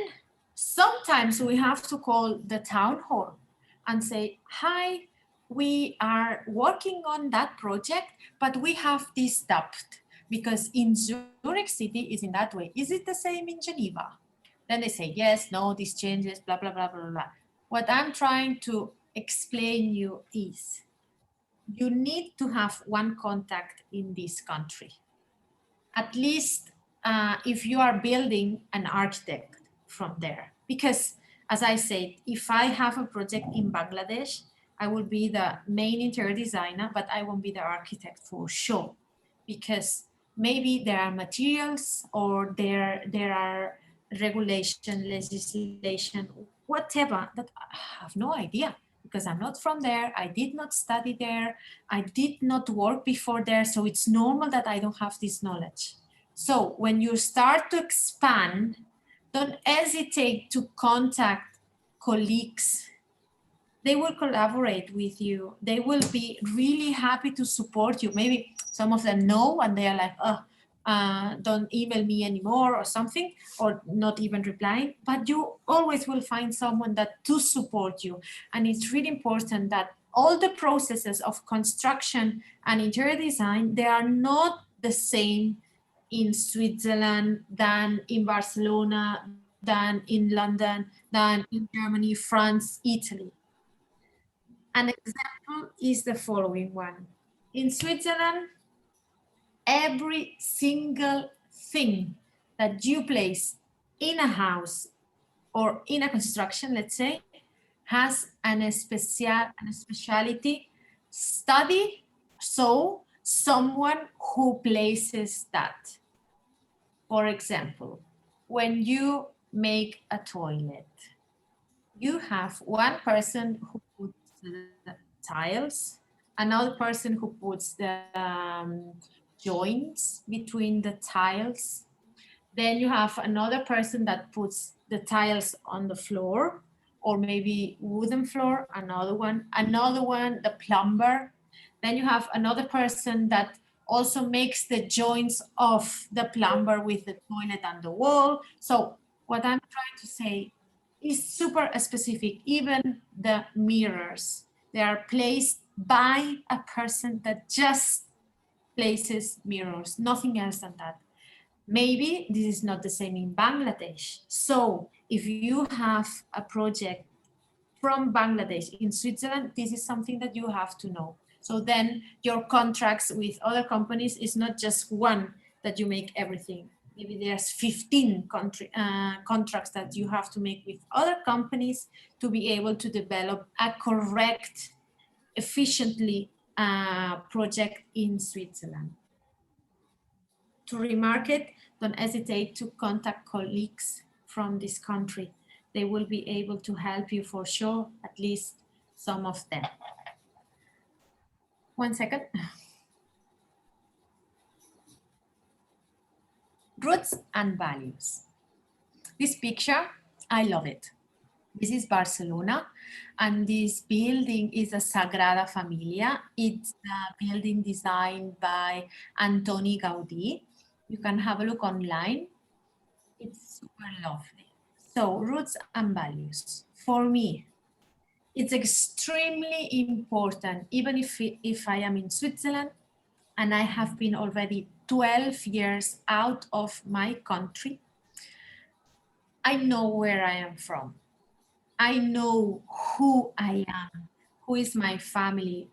Speaker 6: sometimes we have to call the town hall and say, hi, we are working on that project, but we have this doubt because in Zurich city is in that way. Is it the same in Geneva? Then they say, yes, no, this changes, blah, blah, blah, blah, blah. What I'm trying to explain you is you need to have one contact in this country. At least if you are building an architect from there. Because as I said, if I have a project in Bangladesh, I will be the main interior designer, but I won't be the architect for sure. Because maybe there are materials or there are regulation, legislation, whatever, that I have no idea because I'm not from there. I did not study there. I did not work before there. So it's normal that I don't have this knowledge. So when you start to expand, don't hesitate to contact colleagues. They will collaborate with you. They will be really happy to support you. Maybe some of them know and they are like, oh, don't email me anymore or something, or not even replying, but you always will find someone that to support you. And it's really important that all the processes of construction and interior design, they are not the same in Switzerland than in Barcelona, than in London, than in Germany, France, Italy. An example is the following one. In Switzerland, every single thing that you place in a house or in a construction, let's say, has a specialty study. So someone who places that. For example, when you make a toilet, you have one person who puts the tiles another person who puts the joints between the tiles. Then you have another person that puts the tiles on the floor, or maybe wooden floor, another one, the plumber. Then you have another person that also makes the joints of the plumber with the toilet and the wall. So what I'm trying to say is super specific. Even the mirrors, they are placed by a person that just places mirrors, nothing else than that. Maybe this is not the same in Bangladesh. So if you have a project from Bangladesh in Switzerland, this is something that you have to know. So then your contracts with other companies is not just one that you make everything. Maybe there's 15 contracts that you have to make with other companies to be able to develop a correct, efficiently project in Switzerland. To remark it, don't hesitate to contact colleagues from this country. They will be able to help you for sure, at least some of them. 1 second. Roots and values. This picture, I love it. This is Barcelona, and this building is a Sagrada Familia. It's a building designed by Antoni Gaudí. You can have a look online. It's super lovely. So, roots and values. For me, it's extremely important, even if I am in Switzerland and I have been already 12 years out of my country, I know where I am from. I know who I am, who is my family,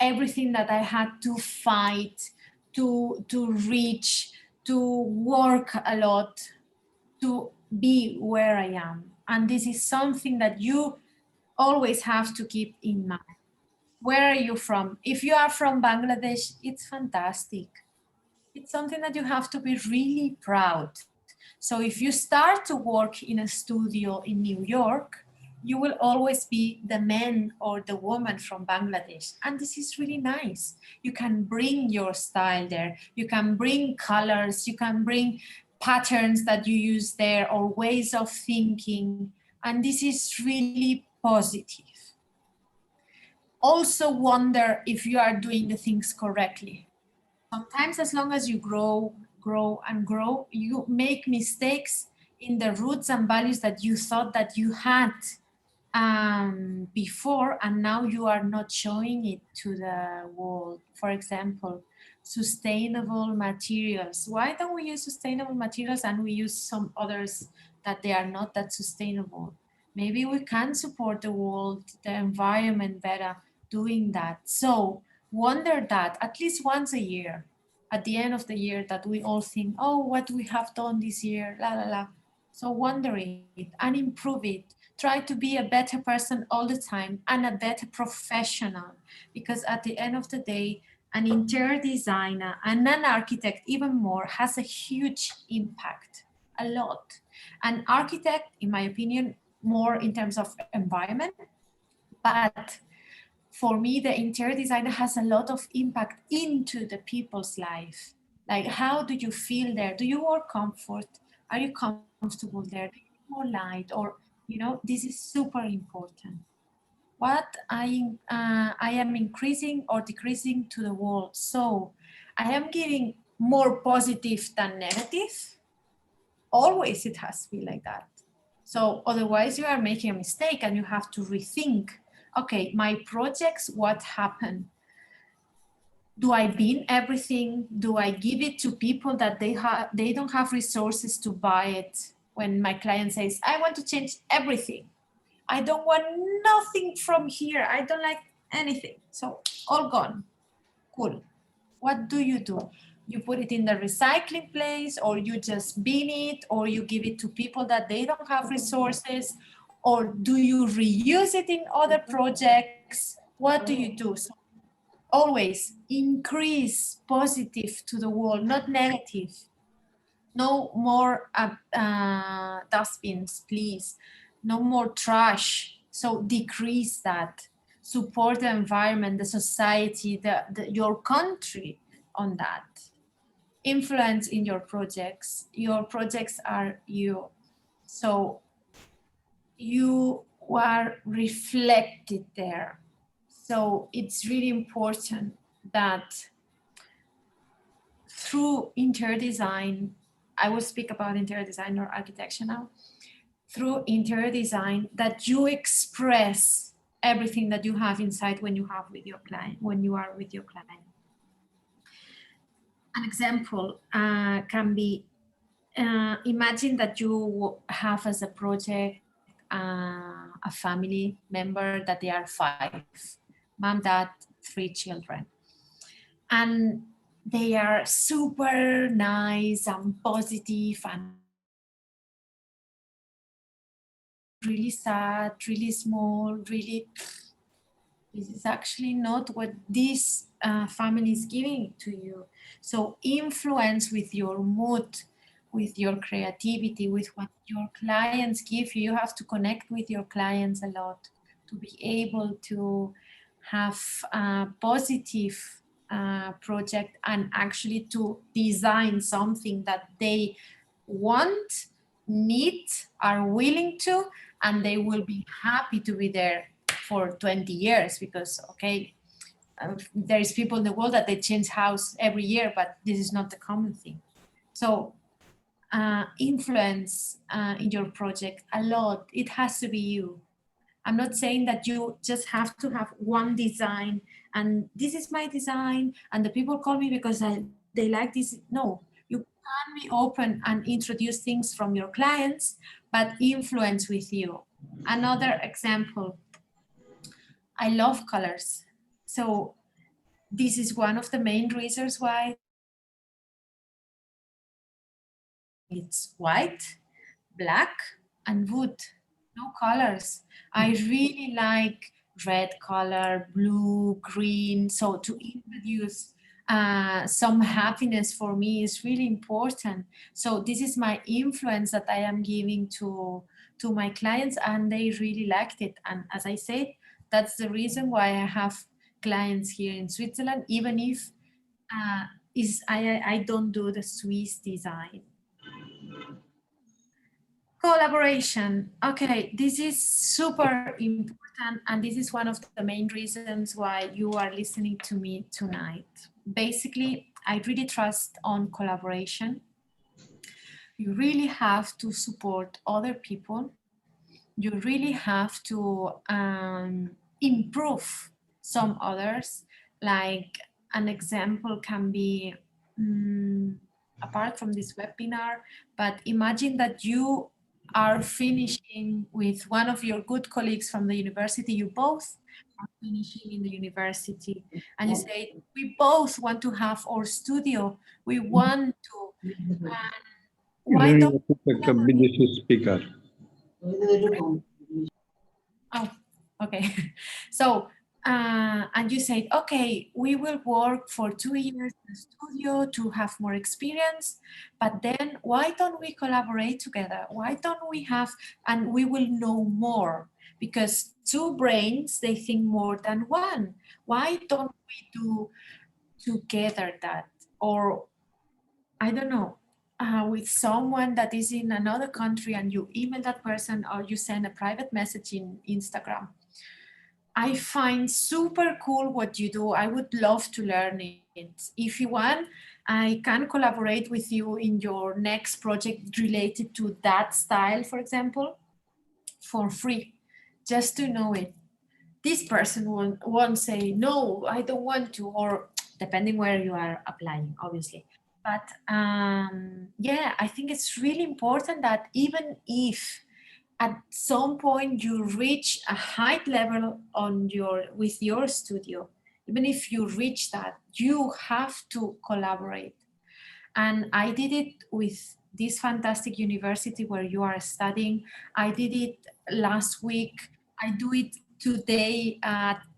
Speaker 6: everything that I had to fight, to reach, to work a lot, to be where I am. And this is something that you always have to keep in mind. Where are you from? If you are from Bangladesh, it's fantastic. It's something that you have to be really proud. So if you start to work in a studio in New York, you will always be the man or the woman from Bangladesh. And this is really nice. You can bring your style there. You can bring colors. You can bring patterns that you use there or ways of thinking. And this is really positive. Also wonder if you are doing the things correctly. Sometimes as long as you grow and grow, you make mistakes in the roots and values that you thought that you had before, and now you are not showing it to the world. For example, sustainable materials. Why don't we use sustainable materials and we use some others that they are not that sustainable? Maybe we can support the world, the environment better doing that. So wonder that at least once a year, at the end of the year, that we all think, oh, what we have done this year, la la la. So wonder it and improve it. Try to be a better person all the time and a better professional, because at the end of the day, an interior designer and an architect even more has a huge impact, a lot. An architect, in my opinion, more in terms of environment, but for me, the interior designer has a lot of impact into the people's life. Like, how do you feel there? Do you want comfort? Are you comfortable there? Do you need more light? Or, this is super important. What I am increasing or decreasing to the world. So I am giving more positive than negative. Always it has to be like that. So otherwise you are making a mistake and you have to rethink, okay, my projects, what happened? Do I bin everything? Do I give it to people that they don't have resources to buy it? When my client says, I want to change everything. I don't want nothing from here. I don't like anything. So all gone. Cool. What do? You put it in the recycling place, or you just bin it, or you give it to people that they don't have resources, or do you reuse it in other projects? What do you do? So always increase positive to the world, not negative. No more dustbins, please. No more trash. So decrease that. support the environment, the society, your country on that. Influence in your projects. Your projects are you. So you are reflected there. So it's really important that through interior design, I will speak about interior design or architecture now, through interior design, that you express everything that you have inside when you have with your client, when you are with your client. An example can be, imagine that you have as a project a family member that they are 5, mom, dad, 3 children. And they are super nice and positive and really sad, really small, really, this is actually not what this family is giving to you. So influence with your mood, with your creativity, with what your clients give you. You have to connect with your clients a lot to be able to have a positive project and actually to design something that they want, need, are willing to, and they will be happy to be there for 20 years because, okay, there is people in the world that they change house every year, but this is not the common thing. So influence in your project a lot. It has to be you. I'm not saying that you just have to have one design and this is my design and the people call me because they like this. No, you can be open and introduce things from your clients, but influence with you. Another example, I love colors. So this is one of the main reasons why it's white, black, and wood, no colors. I really like red color, blue, green. So to introduce some happiness for me is really important. So this is my influence that I am giving to my clients and they really liked it. And as I said, that's the reason why I have clients here in Switzerland, even if I don't do the Swiss design. Collaboration. Okay, this is super important and this is one of the main reasons why you are listening to me tonight. Basically, I really trust on collaboration. You really have to support other people. You really have to improve some others. Like an example can be, apart from this webinar, but imagine that you are finishing with one of your good colleagues from the university. You both are finishing in the university and you say, we both want to have our studio. We want to, why don't
Speaker 10: speaker.
Speaker 6: Oh, okay. So, and you said, okay, we will work for 2 years in the studio to have more experience, but then why don't we collaborate together? Why don't we have, and we will know more because 2 brains, they think more than 1. Why don't we do together that? Or, I don't know, with someone that is in another country and you email that person or you send a private message in Instagram. I find super cool what you do. I would love to learn it. If you want, I can collaborate with you in your next project related to that style, for example, for free, just to know it. This person won't say, no, I don't want to, or depending where you are applying, obviously. But yeah, I think it's really important that even if at some point you reach a high level with your studio, even if you reach that, you have to collaborate. And I did it with this fantastic university where you are studying. I did it last week. I do it today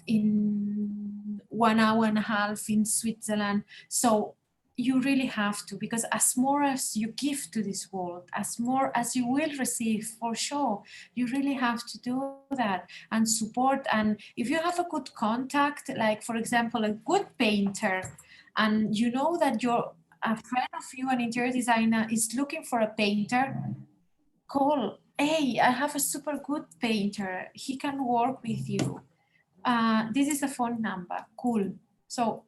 Speaker 6: in 1.5 hours in Switzerland. So you really have to, because as more as you give to this world, as more as you will receive, for sure, you really have to do that and support. And if you have a good contact, like for example, a good painter, and you know that a friend of you, an interior designer, is looking for a painter, call, hey, I have a super good painter, he can work with you. This is the phone number, cool. So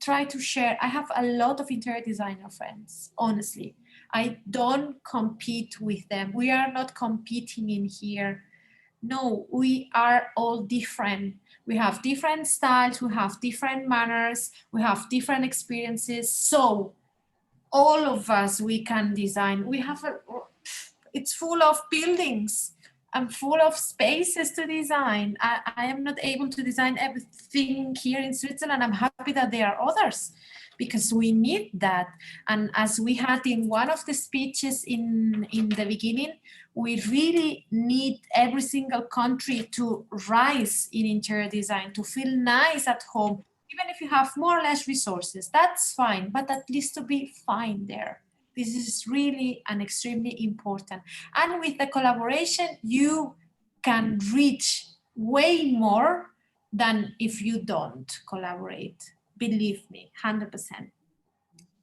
Speaker 6: try to share. I have a lot of interior designer friends, honestly. I don't compete with them. We are not competing in here. No, we are all different. We have different styles, we have different manners, we have different experiences. So all of us, we can design. We have it's full of buildings and full of spaces to design. I am not able to design everything here in Switzerland. I'm happy that there are others, because we need that. And as we had in one of the speeches in the beginning, we really need every single country to rise in interior design, to feel nice at home. Even if you have more or less resources, that's fine, but at least to be fine there. This is really and extremely important. And with the collaboration, you can reach way more than if you don't collaborate. Believe me, 100%.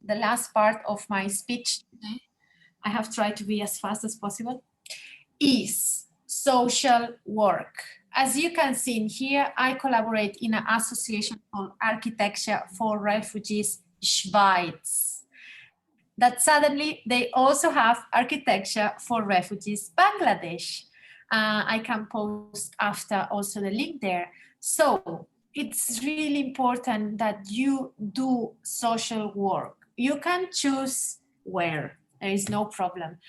Speaker 6: The last part of my speech today, I have tried to be as fast as possible, is social work. As you can see in here, I collaborate in an association called Architecture for Refugees Schweiz. That suddenly they also have Architecture for Refugees Bangladesh. I can post after also the link there. So it's really important that you do social work. You can choose where, there is no problem.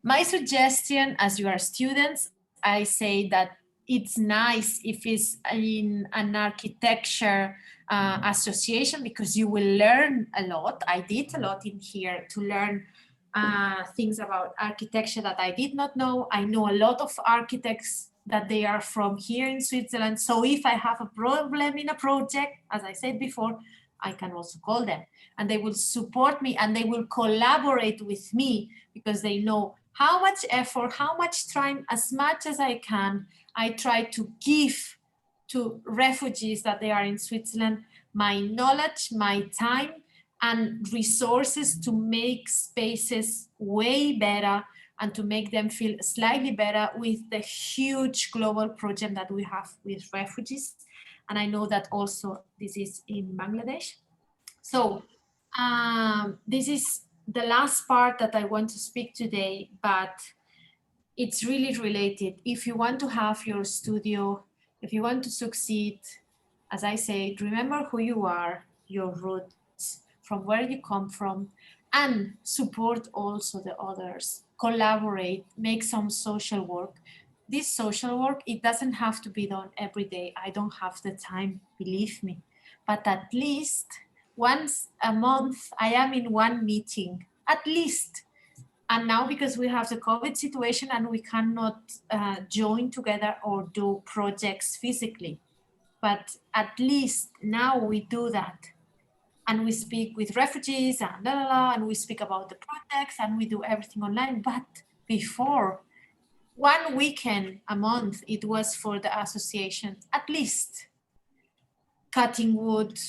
Speaker 6: My suggestion, as you are students, I say that it's nice if it's in an architecture association, because you will learn a lot. I did a lot in here to learn things about architecture that I did not know. I know a lot of architects that they are from here in Switzerland. So if I have a problem in a project, as I said before, I can also call them and they will support me and they will collaborate with me, because they know how much effort, how much time, as much as I can, I try to give to refugees that they are in Switzerland, my knowledge, my time, and resources to make spaces way better and to make them feel slightly better with the huge global project that we have with refugees. And I know that also this is in Bangladesh. So this is the last part that I want to speak today, but it's really related. If you want to have your studio, if you want to succeed, as I said, remember who you are, your roots, from where you come from, and support also the others. Collaborate, make some social work. This social work, it doesn't have to be done every day. I don't have the time, believe me. But at least once a month, I am in one meeting, at least. And now, because we have the COVID situation and we cannot join together or do projects physically, but at least now we do that. And we speak with refugees and and we speak about the projects and we do everything online. But before, one weekend a month, it was for the association, at least. Cutting wood,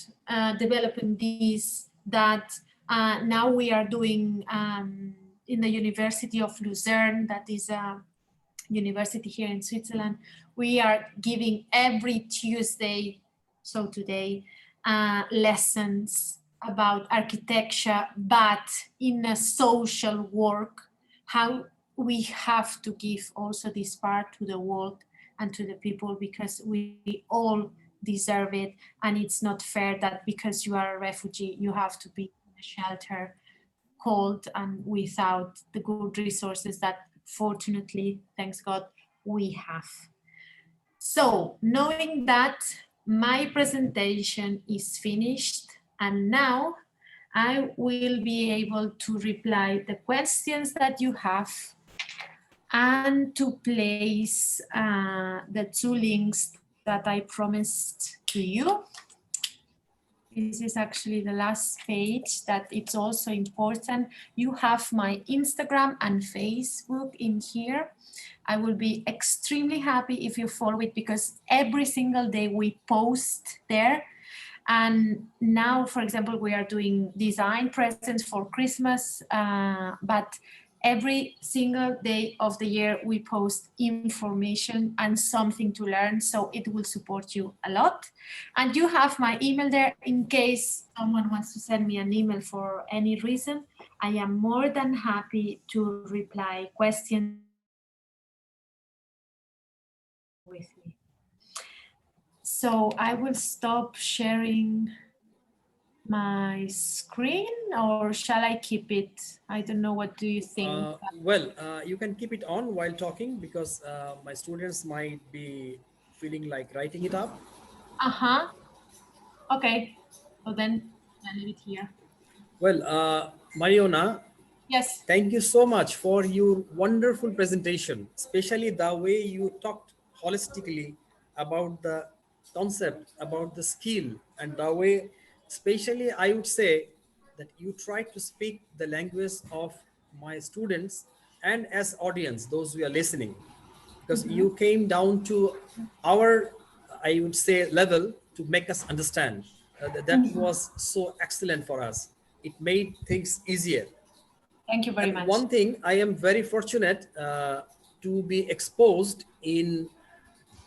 Speaker 6: developing this, that. Now we are doing in the University of Lucerne, that is a university here in Switzerland, we are giving every Tuesday, so today, lessons about architecture, but in a social work, how we have to give also this part to the world and to the people, because we all deserve it. And it's not fair that because you are a refugee, you have to be in a shelter, cold and without the good resources that fortunately, thanks God, we have. So knowing that, my presentation is finished, and now I will be able to reply the questions that you have and to place the two links that I promised to you. This is actually the last page that it's also important. You have my Instagram and Facebook in here. I will be extremely happy if you follow it because every single day we post there. And now, for example, we are doing design presents for Christmas, but every single day of the year we post information and something to learn, so it will support you a lot. And you have my email there in case someone wants to send me an email for any reason. I am more than happy to reply questions with me. So I will stop sharing my screen, or shall I keep it? I don't know. What do you think?
Speaker 1: You can keep it on while talking because my students might be feeling like writing it up.
Speaker 6: Uh-huh. Okay. So then I leave it here.
Speaker 1: Mariona,
Speaker 6: Yes.
Speaker 1: thank you so much for your wonderful presentation, especially the way you talked holistically about the concept, about the skill, and the way, especially I would say that you try to speak the language of my students and as audience, those who are listening, because you came down to our, I would say, level to make us understand. That was so excellent for us. It made things easier.
Speaker 6: Thank you very
Speaker 1: And
Speaker 6: much.
Speaker 1: one thing, I am very fortunate to be exposed in,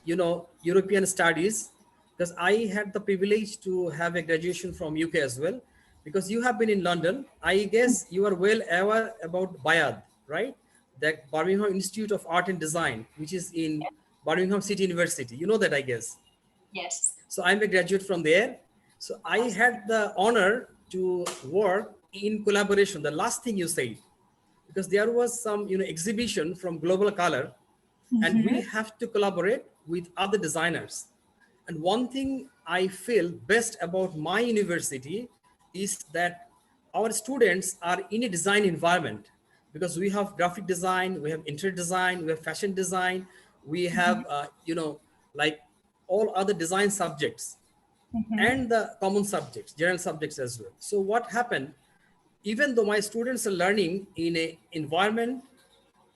Speaker 1: European studies, because I had the privilege to have a graduation from UK as well. Because you have been in London, I guess you are well aware about BIAD, right? The Birmingham Institute of Art and Design, which is in Birmingham City University. You know that, I guess.
Speaker 6: Yes.
Speaker 1: So I'm a graduate from there. So I had the honor to work in collaboration. The last thing you said, because there was some exhibition from Global Color, and we have to collaborate with other designers. And one thing I feel best about my university is that our students are in a design environment, because we have graphic design, we have interior design, we have fashion design, we have like all other design subjects and the common subjects, general subjects as well. So what happened, even though my students are learning in a environment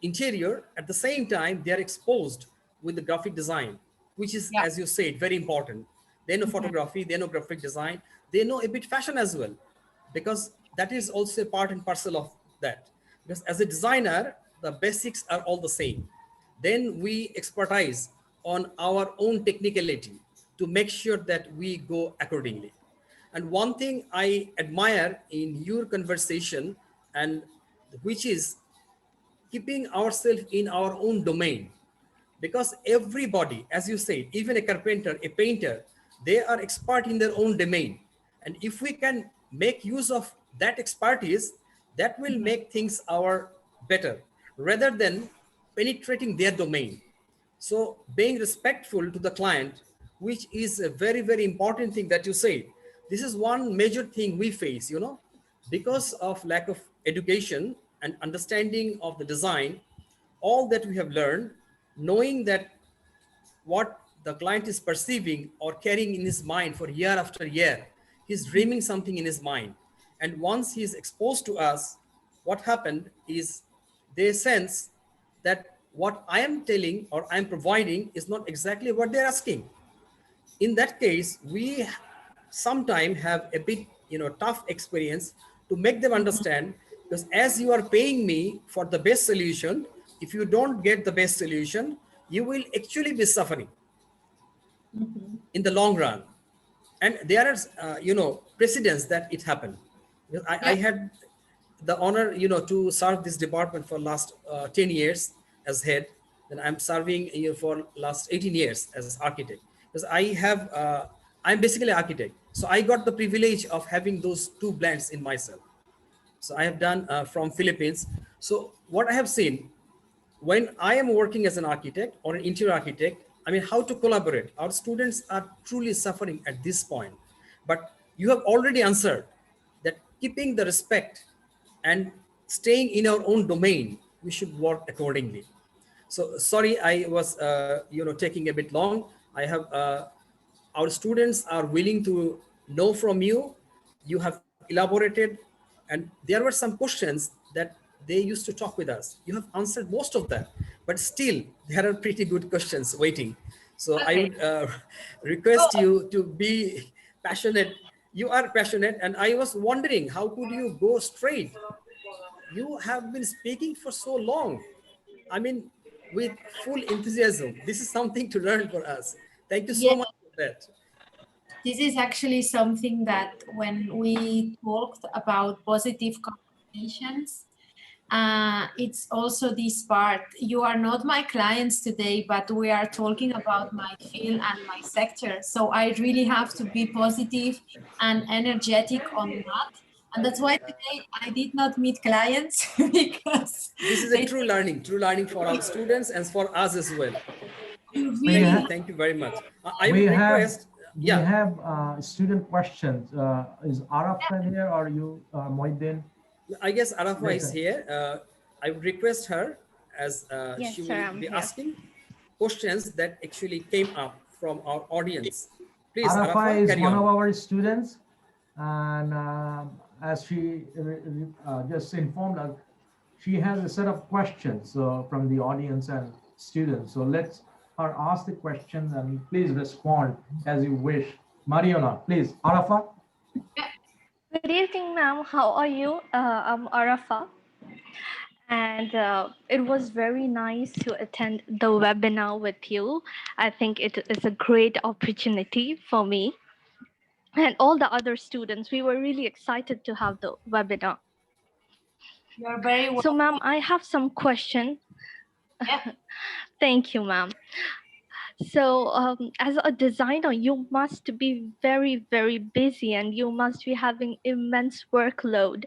Speaker 1: interior, at the same time they are exposed with the graphic design, which is,
Speaker 6: Yeah.
Speaker 1: as you said, very important. They know photography, they know graphic design, they know a bit fashion as well, because that is also a part and parcel of that. Because as a designer, the basics are all the same. Then we expertise on our own technicality to make sure that we go accordingly. And one thing I admire in your conversation, and which is keeping ourselves in our own domain, because everybody, as you say, even a carpenter, a painter, they are expert in their own domain. And if we can make use of that expertise, that will make things our better rather than penetrating their domain. So being respectful to the client, which is a very, very important thing that you say. This is one major thing we face, because of lack of education and understanding of the design. All that we have learned, knowing that what the client is perceiving or carrying in his mind for year after year, he's dreaming something in his mind. And once he's exposed to us, what happened is they sense that what I am telling or I'm providing is not exactly what they're asking. In that case, we sometimes have a bit tough experience to make them understand, because as you are paying me for the best solution, if you don't get the best solution, you will actually be suffering in the long run. And there are precedents that it happened. Because I had the honor to serve this department for last 10 years as head, and I'm serving for last 18 years as architect, because I'm basically architect, so I got the privilege of having those two blends in myself. So I have done from Philippines. So what I have seen when I am working as an architect or an interior architect, I mean, how to collaborate. Our students are truly suffering at this point. But you have already answered that keeping the respect and staying in our own domain, we should work accordingly. So sorry, I was, taking a bit long. I have, our students are willing to know from you. You have elaborated, and there were some questions that they used to talk with us. You have answered most of them, but still there are pretty good questions waiting. So I
Speaker 6: Okay.
Speaker 1: would request you to be passionate. You are passionate, and I was wondering, how could you go straight? You have been speaking for so long. I mean, with full enthusiasm. This is something to learn for us. Thank you so
Speaker 6: Yes,
Speaker 1: much for that.
Speaker 6: this is actually something that when we talked about positive conversations, it's also this part. You are not my clients today, but we are talking about my field and my sector. So I really have to be positive and energetic on that. And that's why today I did not meet clients because
Speaker 1: This is a true learning for our students and for us as well.
Speaker 6: you
Speaker 2: We
Speaker 1: Thank
Speaker 6: really
Speaker 1: you,
Speaker 2: have,
Speaker 6: have,
Speaker 1: thank you very much. I
Speaker 2: we
Speaker 1: would
Speaker 2: have,
Speaker 1: request, yeah,
Speaker 2: student questions. Is Arafat here or you, Moiddin?
Speaker 1: I guess Arafa
Speaker 2: Yes,
Speaker 1: is
Speaker 2: sir.
Speaker 1: here. I would request her, as
Speaker 11: Yes,
Speaker 1: she
Speaker 11: sir,
Speaker 1: will
Speaker 11: I'm
Speaker 1: be
Speaker 11: here.
Speaker 1: asking questions that actually came up from our audience. Please,
Speaker 2: Arafa
Speaker 1: Arafa,
Speaker 2: is
Speaker 1: carry
Speaker 2: one of
Speaker 1: on.
Speaker 2: our students, and as she just informed us, she has a set of questions from the audience and students. So let's her ask the questions and please respond as you wish. Mariona, please. Arafa.
Speaker 11: Good evening, ma'am. How are you? I'm Arafa, and it was very nice to attend the webinar with you. I think it is a great opportunity for me and all the other students. We were really excited to have the webinar.
Speaker 6: you're very
Speaker 11: So,
Speaker 6: welcome.
Speaker 11: ma'am, I have some question.
Speaker 6: Yeah.
Speaker 11: Thank you, ma'am. So, as a designer, you must be very, very busy and you must be having immense workload.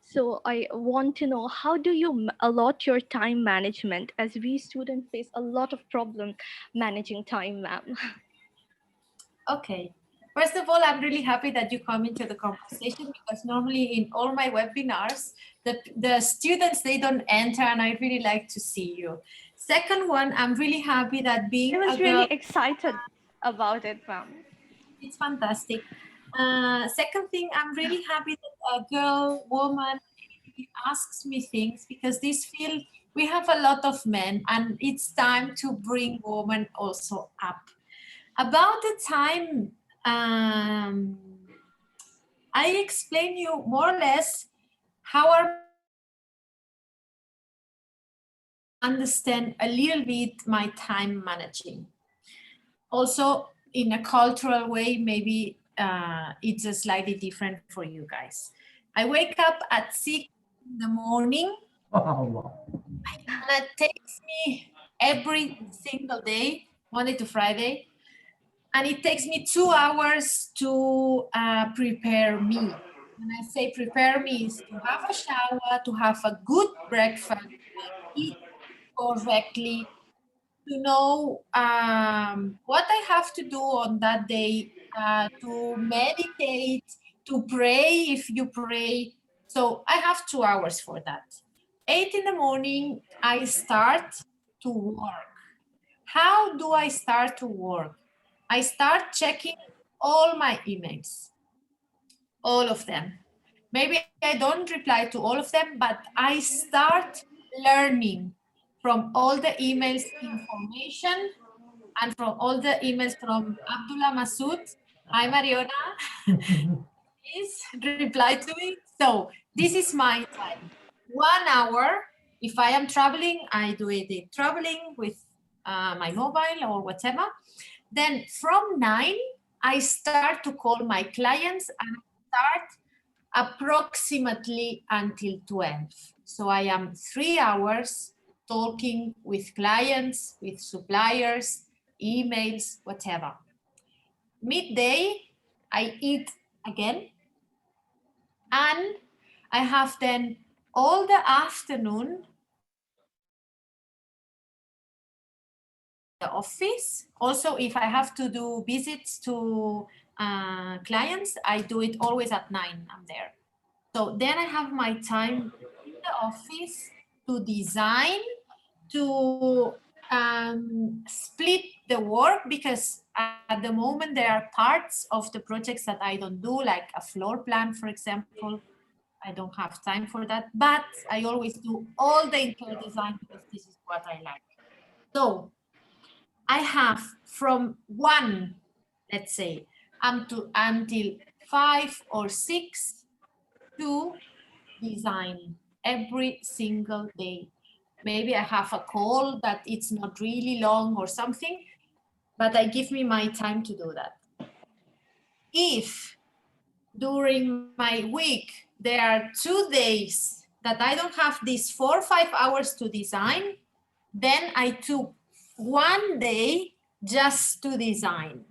Speaker 11: So, I want to know, how do you allot your time management, as we students face a lot of problem managing time, ma'am?
Speaker 6: Okay. First of all, I'm really happy that you come into the conversation because normally in all my webinars, the students, they don't enter and I really like to see you. Second one, I'm really happy that being
Speaker 11: I
Speaker 6: a
Speaker 11: was
Speaker 6: girl,
Speaker 11: really excited about it, ma'am.
Speaker 6: it's fantastic. Second thing, I'm really happy that a girl, woman asks me things because this field, we have a lot of men and it's time to bring women also up. About the time, I explain you more or less how I understand a little bit my time managing. Also, in a cultural way, maybe it's a slightly different for you guys. I wake up at 6 in the morning,
Speaker 2: Oh, wow.
Speaker 6: and it takes me every single day, Monday to Friday, and it takes me 2 hours to prepare me. When I say prepare me, is to have a shower, to have a good breakfast, eat correctly, to know what I have to do on that day, to meditate, to pray if you pray. So I have 2 hours for that. 8 in the morning, I start to work. How do I start to work? I start checking all my emails, all of them. Maybe I don't reply to all of them, but I start learning from all the emails information and from all the emails from Abdullah Masood. Hi, Mariona. Please reply to me. So this is my time. 1 hour. If I am traveling, I do it traveling with my mobile or whatever. Then from 9, I start to call my clients and start approximately until 12. So I am 3 hours talking with clients, with suppliers, emails, whatever. Midday, I eat again. And I have then all the afternoon the office. Also, if I have to do visits to clients, I do it always at 9. I'm there. So then I have my time in the office to design, to split the work, because at the moment there are parts of the projects that I don't do, like a floor plan, for example. I don't have time for that, but I always do all the interior design because this is what I like. So I have from 1, let's say, until 5 or 6 to design every single day. Maybe I have a call that it's not really long or something, but I give me my time to do that. If during my week there are 2 days that I don't have these 4 or 5 hours to design, then I took 1 day just to design.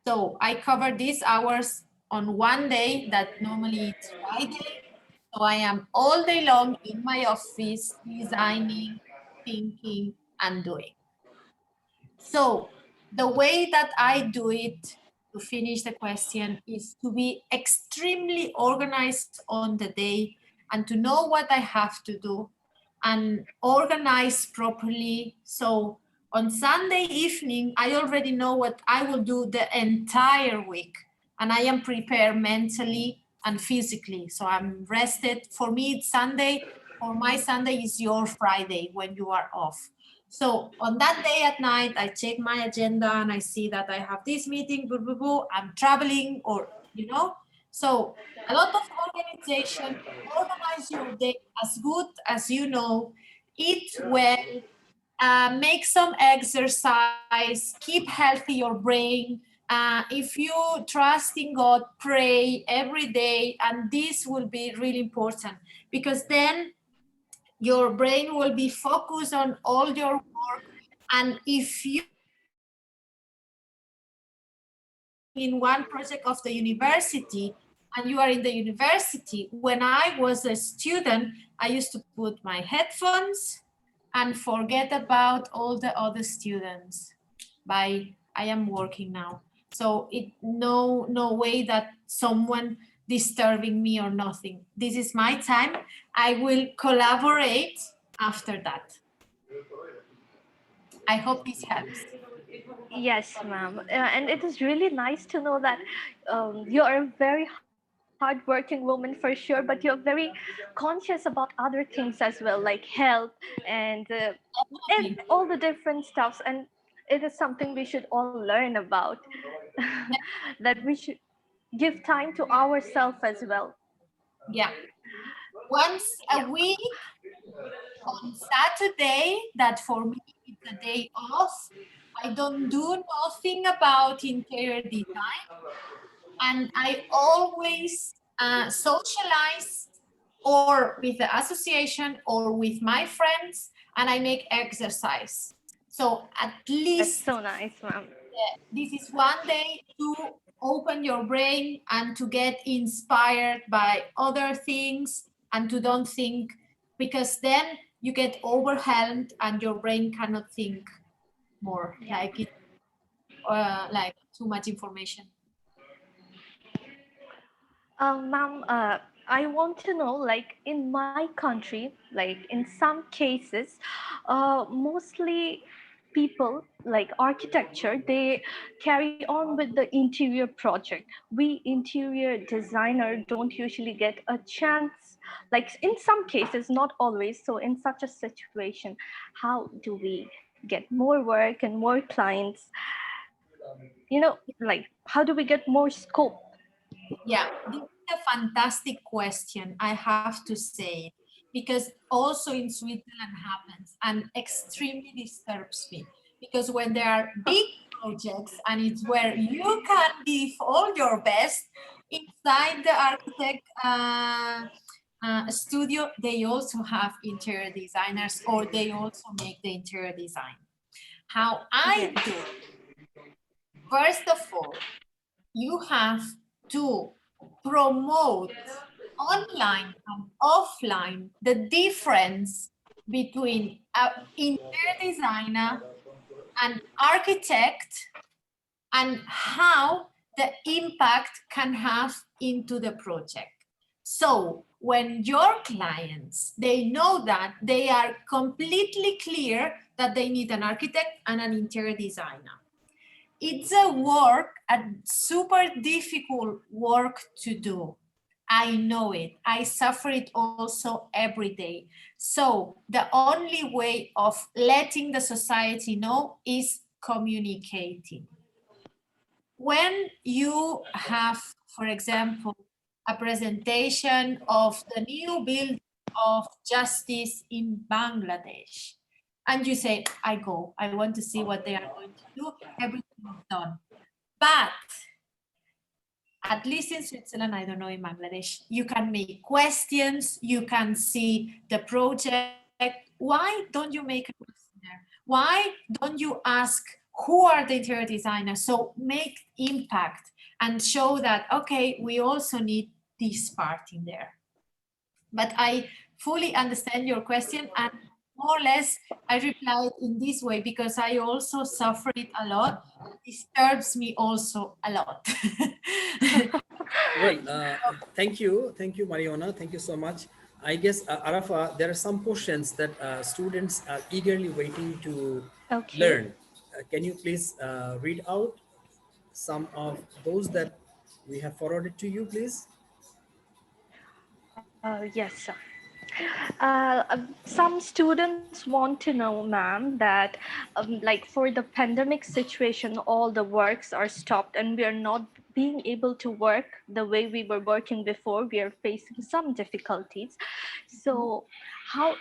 Speaker 6: So I cover these hours on 1 day that normally it's Friday. So I am all day long in my office designing, thinking, and doing. So the way that I do it, to finish the question, is to be extremely organized on the day and to know what I have to do and organize properly. So on Sunday evening, I already know what I will do the entire week, and I am prepared mentally and physically. So I'm rested. For me, it's Sunday. For my Sunday is your Friday when you are off. So on that day at night, I check my agenda and I see that I have this meeting, blah, blah, blah, I'm traveling, or, you know. So a lot of organization, organize your day as good as you know, eat well, make some exercise, keep healthy your brain. If you trust in God, pray every day, and this will be really important, because then your brain will be focused on all your work. And if you in one project of the university and you are in the university, when I was a student, I used to put my headphones and forget about all the other students. I am working now. So no way that someone disturbing me or nothing. This is my time. I will collaborate after that. I hope this helps.
Speaker 11: Yes, ma'am. And it is really nice to know that you are a very hardworking woman for sure, but you're very conscious about other things as well, like health and all the different stuffs. And it is something we should all learn about, that we should give time to ourselves as well.
Speaker 6: Yeah. Once a week on Saturday, that for me it's a day off, I don't do nothing about interior design, and I always socialize or with the association or with my friends, and I make exercise. So at least
Speaker 11: That's so nice, ma'am.
Speaker 6: this is 1 day to open your brain and to get inspired by other things and to don't think, because then you get overwhelmed and your brain cannot think more, like it like too much information.
Speaker 11: Ma'am, I want to know, like in my country, like in some cases, mostly people like architecture, they carry on with the interior project. We interior designer don't usually get a chance, like in some cases, not always. So in such a situation, how do we get more work and more clients? You know, like how do we get more scope?
Speaker 6: Yeah, this is a fantastic question, I have to say, because also in Switzerland happens and extremely disturbs me, because when there are big projects and it's where you can give all your best inside the architect studio, they also have interior designers, or they also make the interior design. How I do, first of all, you have to promote online and offline the difference between an interior designer and architect, and how the impact can have into the project. So when your clients, they know that, they are completely clear that they need an architect and an interior designer. It's a super difficult work to do. I know it. I suffer it also every day. So the only way of letting the society know is communicating. When you have, for example, a presentation of the new building of justice in Bangladesh, and you say, I want to see what they are going to do, everything is done. But at least in Switzerland, I don't know in Bangladesh, you can make questions, you can see the project. Why don't you make a question there? Why don't you ask who are the interior designers? So make impact and show that, okay, we also need this part in there. But I fully understand your question, and more or less I replied in this way because I also suffer it a lot. It disturbs me also a lot.
Speaker 1: Well, thank you, Mariona. Thank you so much. I guess, Arafa, there are some questions that students are eagerly waiting to learn. Can you please read out some of those that we have forwarded to you, please?
Speaker 11: Yes, sir. Some students want to know, ma'am, that like for the pandemic situation, all the works are stopped and we are not being able to work the way we were working before. We are facing some difficulties. So how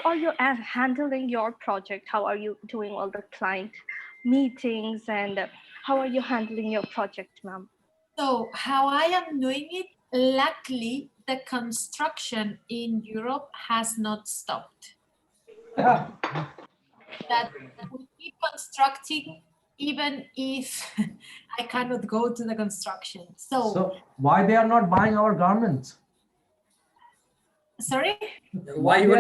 Speaker 11: are you handling your project? How are you doing all the client meetings, and how are you handling your project, ma'am?
Speaker 6: So how I am doing it, luckily, the construction in Europe has not stopped. That we keep constructing even if I cannot go to the construction.
Speaker 2: So why they are not buying our garments?
Speaker 6: Sorry?
Speaker 2: Why they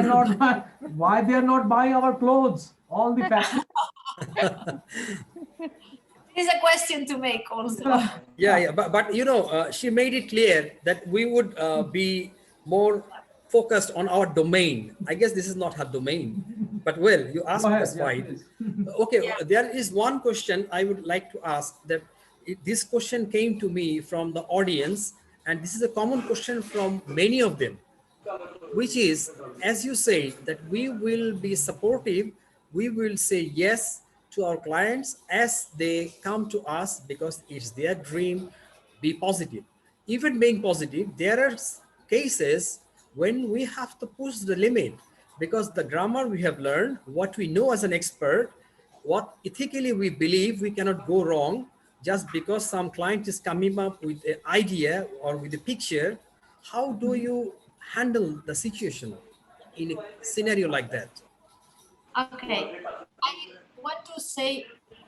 Speaker 2: are not buying our clothes? All the factories.
Speaker 6: It is a question to make also.
Speaker 1: Yeah, but you know, she made it clear that we would be more focused on our domain. I guess this is not her domain, but well, you asked, that's fine. Okay, there is one question I would like to ask, that this question came to me from the audience, and this is a common question from many of them, which is, as you say, that we will be supportive, we will say yes to our clients as they come to us because it's their dream. Be positive. Even being positive, there are cases when we have to push the limit, because the grammar we have learned, what we know as an expert, what ethically we believe we cannot go wrong, just because some client is coming up with an idea or with a picture. How do you handle the situation in a scenario like that?
Speaker 6: Okay, I want to say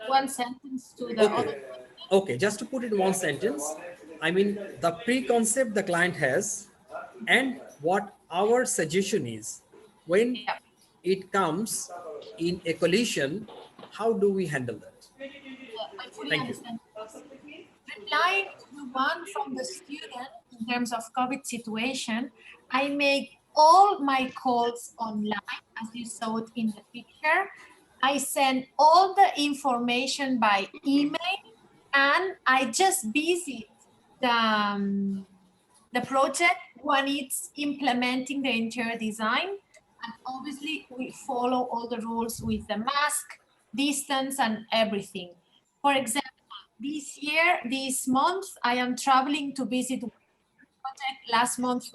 Speaker 6: one sentence to the other.
Speaker 1: Okay, just to put it in one sentence, I mean, the preconcept the client has and what our suggestion is. When it comes in a collision, how do we handle that?
Speaker 6: I fully
Speaker 1: Thank you.
Speaker 6: understand. Replying to the one from the student in terms of COVID situation, I make all my calls online, as you saw it in the picture. I send all the information by email, and I just visit the project when it's implementing the interior design. And obviously we follow all the rules with the mask, distance, and everything. For example, this month, I am traveling to visit one project, last month,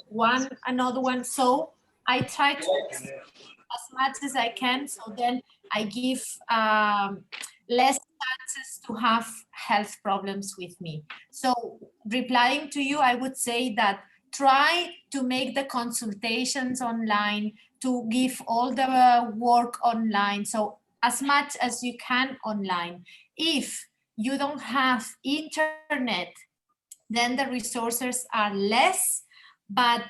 Speaker 6: another one. So I try to as much as I can. So then I give less chances to have health problems with me. So replying to you, I would say that try to make the consultations online, to give all the work online. So as much as you can online. If you don't have internet, then the resources are less, but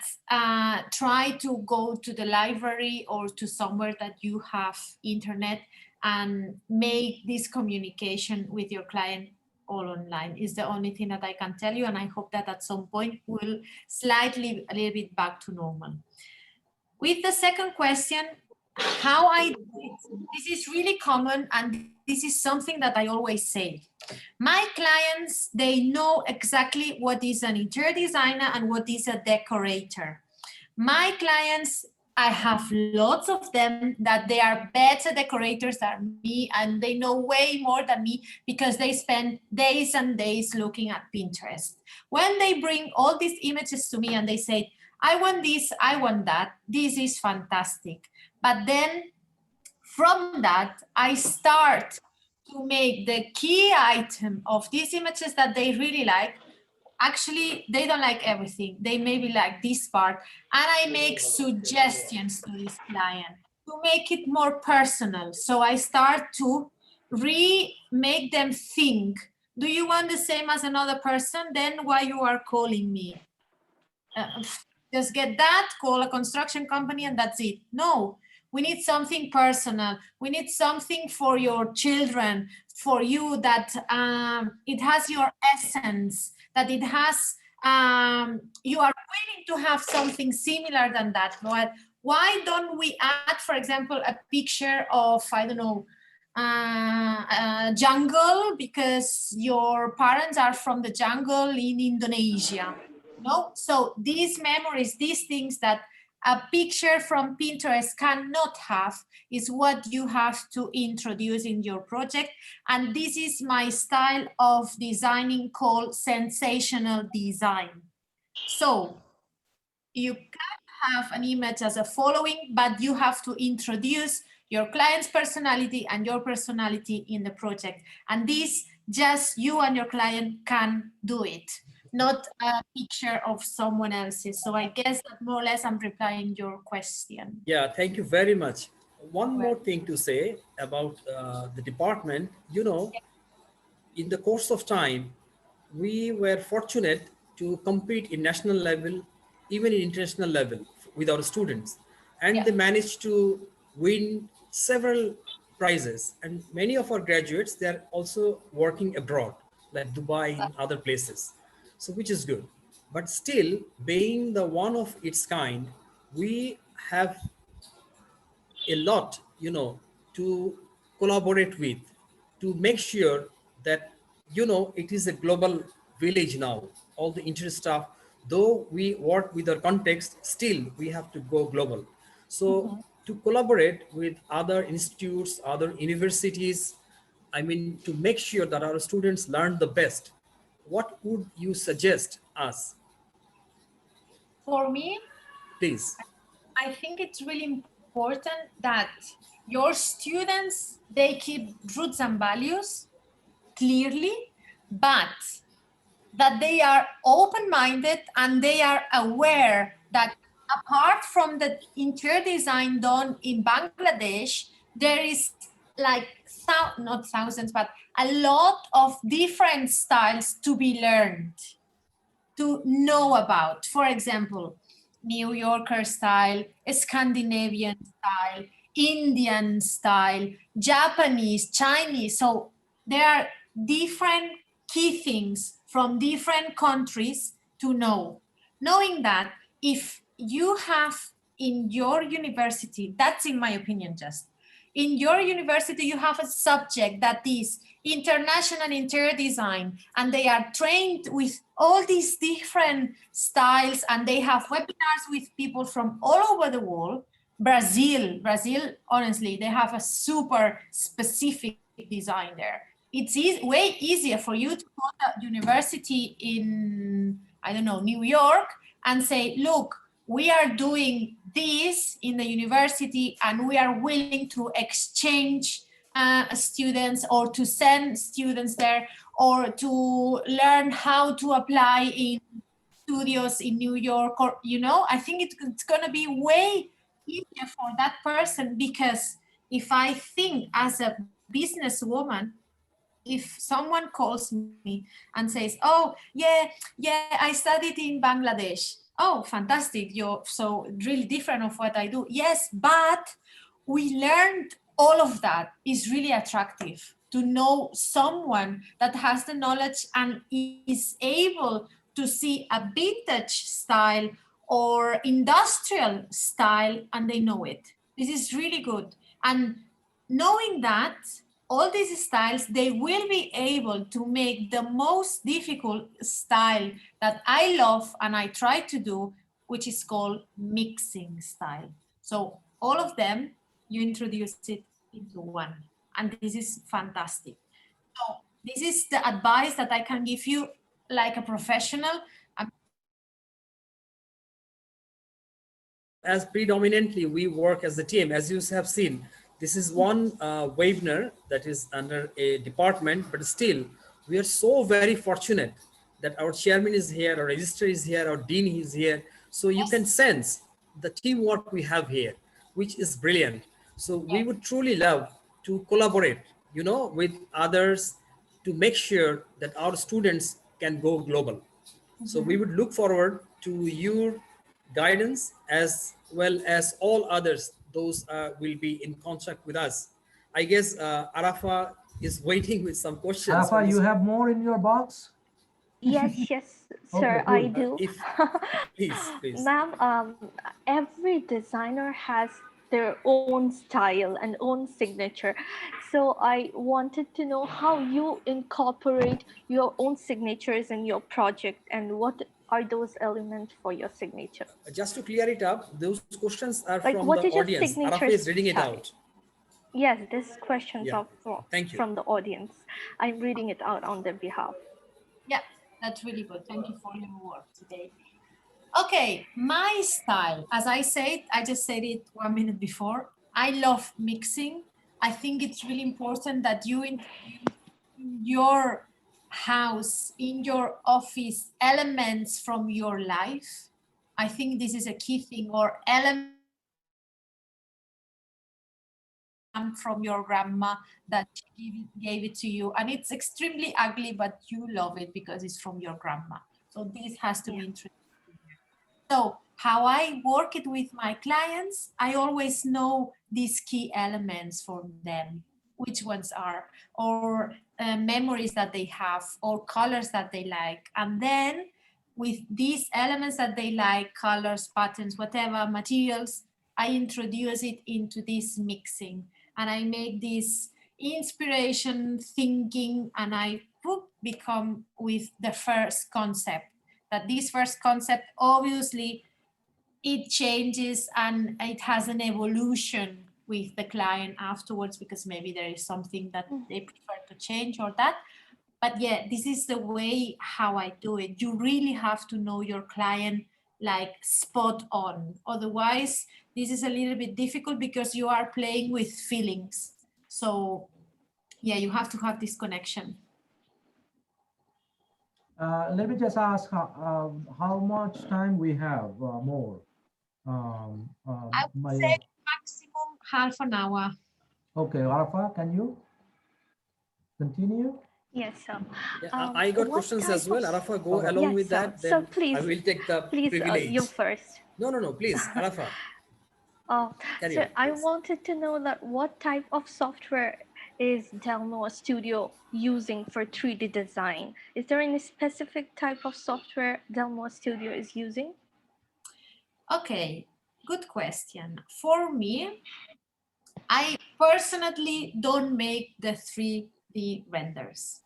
Speaker 6: try to go to the library or to somewhere that you have internet and make this communication with your client all online is the only thing that I can tell you. And I hope that at some point we'll slightly a little bit back to normal. With the second question, how I do it, this is really common, and this is something that I always say. My clients, they know exactly what is an interior designer and what is a decorator. My clients, I have lots of them that they are better decorators than me, and they know way more than me because they spend days and days looking at Pinterest. When they bring all these images to me and they say, I want this, I want that, this is fantastic. But then from that, I start to make the key item of these images that they really like. Actually, they don't like everything. They maybe like this part. And I make suggestions to this client to make it more personal. So I start to make them think, do you want the same as another person? Then why you are calling me? Just get that, call a construction company, and that's it. No, we need something personal. We need something for your children, for you, that it has your essence, that it has, you are willing to have something similar than that. But why don't we add, for example, a picture of, I don't know, jungle, because your parents are from the jungle in Indonesia? No, so these memories, these things that a picture from Pinterest cannot have, is what you have to introduce in your project. And this is my style of designing called sensational design. So you can have an image as a following, but you have to introduce your client's personality and your personality in the project. And this, just you and your client can do it, not a picture of someone else's. So I guess that more or less I'm replying your question.
Speaker 1: Yeah, thank you very much. One more thing to say about the department. You know, in the course of time, we were fortunate to compete in national level, even in international level with our students. And they managed to win several prizes. And many of our graduates, they're also working abroad, like Dubai and other places. So which is good. But still, being the one of its kind, we have a lot, you know, to collaborate with, to make sure that, you know, it is a global village now. All the interest stuff, though we work with our context, still we have to go global. So to collaborate with other institutes, other universities, I mean, to make sure that our students learn the best, what would you suggest us?
Speaker 6: For me,
Speaker 1: Please.
Speaker 6: I think it's really important that your students, they keep roots and values clearly, but that they are open-minded and they are aware that apart from the interior design done in Bangladesh, there is like not thousands, but a lot of different styles to be learned, to know about. For example, New Yorker style, Scandinavian style, Indian style, Japanese, Chinese. So there are different key things from different countries to know. Knowing that if you have in your university, that's in my opinion just, in your university you have a subject that is international interior design, and they are trained with all these different styles, and they have webinars with people from all over the world. Brazil, honestly, they have a super specific design there. It's way easier for you to go to university in, I don't know, New York, and say, look, we are doing this in the university and we are willing to exchange students, or to send students there, or to learn how to apply in studios in New York, or, you know, I think it's going to be way easier for that person. Because if I think as a businesswoman, if someone calls me and says, oh, yeah, I studied in Bangladesh. Oh, fantastic. You're so really different of what I do. Yes, but we learned all of that. Is really attractive to know someone that has the knowledge and is able to see a vintage style or industrial style, and they know it. This is really good. And knowing that all these styles, they will be able to make the most difficult style that I love and I try to do, which is called mixing style. So all of them, you introduce it into one. And this is fantastic. So this is the advice that I can give you like a professional.
Speaker 1: As predominantly we work as a team, as you have seen, this is one webinar that is under a department, but still we are so very fortunate that our chairman is here, our registrar is here, our dean is here. So you can sense the teamwork we have here, which is brilliant. So we would truly love to collaborate, you know, with others to make sure that our students can go global. So we would look forward to your guidance as well as all others. Those will be in contact with us. I guess Arafa is waiting with some questions.
Speaker 2: Arafa, you have more in your box?
Speaker 11: Yes, yes, sir,
Speaker 2: Okay,
Speaker 11: I
Speaker 2: good.
Speaker 11: do.
Speaker 1: If please, please.
Speaker 11: Ma'am, every designer has their own style and own signature. So I wanted to know how you incorporate your own signatures in your project and what are those elements for your signature?
Speaker 1: Just to clear it up, those questions are
Speaker 11: Like,
Speaker 1: from the
Speaker 11: what is your
Speaker 1: audience.
Speaker 11: signature
Speaker 1: Arafa is reading it
Speaker 11: style?
Speaker 1: out.
Speaker 11: Yes, these questions
Speaker 1: Yeah,
Speaker 11: are
Speaker 1: thank you.
Speaker 11: from the audience. I'm reading it out on their behalf.
Speaker 6: Yeah, that's really good. Thank you for your work today. Okay, my style, as I said, I just said it 1 minute before. I love mixing. I think it's really important that you introduce in your house, in your office, elements from your life. I think this is a key thing, or elements from your grandma that she gave it to you, and it's extremely ugly, but you love it because it's from your grandma. So this has to be introduced. So how I work it with my clients, I always know these key elements for them, which ones are, or memories that they have, or colors that they like. And then with these elements that they like, colors, patterns, whatever, materials, I introduce it into this mixing. And I make this inspiration, thinking, and I become with the first concept. That this first concept, obviously, it changes and it has an evolution with the client afterwards, because maybe there is something that they prefer to change or that. But yeah, this is the way how I do it. You really have to know your client like spot on. Otherwise, this is a little bit difficult because you are playing with feelings. So yeah, you have to have this connection.
Speaker 2: Let me just ask how much time we have more.
Speaker 6: I would say maximum half an hour.
Speaker 2: Okay, Arafa, can you continue?
Speaker 11: Yes, sir.
Speaker 1: Yeah, I got
Speaker 11: What
Speaker 1: questions
Speaker 11: type
Speaker 1: as well.
Speaker 11: of-
Speaker 1: Arafa, go
Speaker 2: Okay.
Speaker 1: along
Speaker 11: Yes,
Speaker 1: with
Speaker 11: sir.
Speaker 1: that.
Speaker 11: So
Speaker 1: Then
Speaker 11: please,
Speaker 1: I will take the
Speaker 11: please,
Speaker 1: privilege.
Speaker 11: you first.
Speaker 1: No, please, Arafa. Carry
Speaker 11: So
Speaker 1: on,
Speaker 11: I
Speaker 1: please.
Speaker 11: wanted to know that what type of software is Delmo Studio using for 3D design? Is there any specific type of software Delmo Studio is using?
Speaker 6: Okay, good question. For me, I personally don't make the 3D renders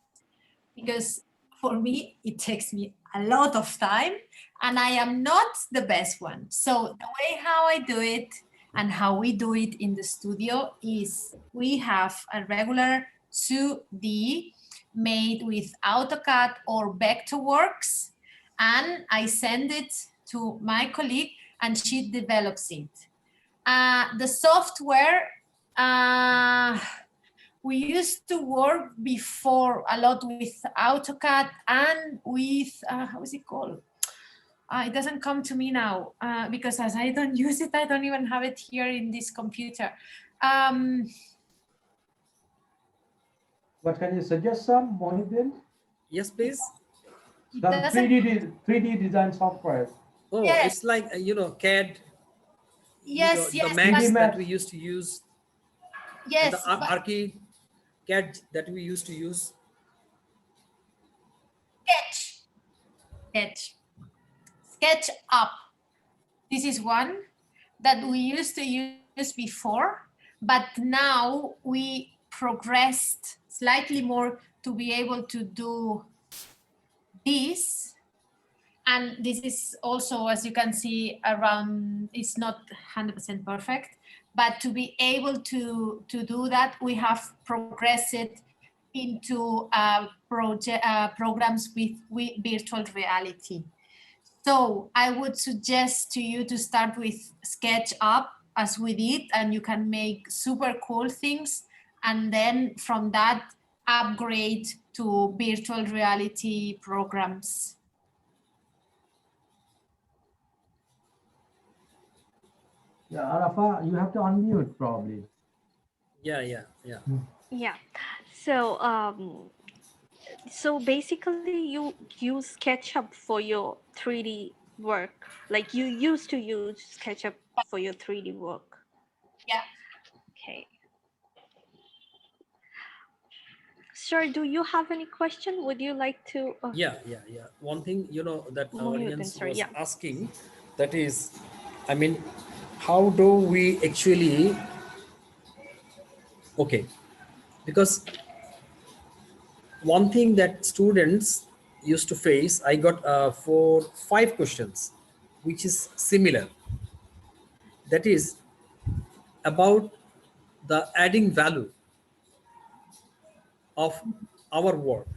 Speaker 6: because for me, it takes me a lot of time and I am not the best one. So the way how I do it and how we do it in the studio is we have a regular 2D made with AutoCAD or Vectorworks, and I send it to my colleague and she develops it. The software, we used to work before a lot with AutoCAD and with, how is it called? It doesn't come to me now because as I don't use it, I don't even have it here in this computer.
Speaker 2: What can you suggest some, Mohidin?
Speaker 1: Yes, please.
Speaker 2: Some 3D design software.
Speaker 1: Oh,
Speaker 6: Yes.
Speaker 1: it's like, you know, CAD.
Speaker 6: Yes,
Speaker 1: the
Speaker 6: yes.
Speaker 1: Max
Speaker 2: but-
Speaker 1: that we used to use.
Speaker 6: Yes.
Speaker 1: And the ArchiCAD that we used to use.
Speaker 6: SketchUp. This is one that we used to use used before, but now we progressed slightly more to be able to do this. And this is also, as you can see, around, it's not 100% perfect, but to be able to do that, we have progressed into programs with virtual reality. So I would suggest to you to start with SketchUp, as we did, and you can make super cool things. And then from that, upgrade to virtual reality programs.
Speaker 2: Yeah, Arafa, you have to unmute probably.
Speaker 1: Yeah.
Speaker 11: Yeah. So so basically you use SketchUp for your 3D work. Like you used to use SketchUp for your 3D work.
Speaker 6: Yeah.
Speaker 11: Okay. Sir, do you have any question? Would you like to?
Speaker 1: Yeah. One thing, that our audience
Speaker 11: Sir,
Speaker 1: was
Speaker 11: yeah.
Speaker 1: asking, that is, I mean, how do we actually, okay, because one thing that students used to face, I got 5 questions, which is similar. That is about the adding value of our work.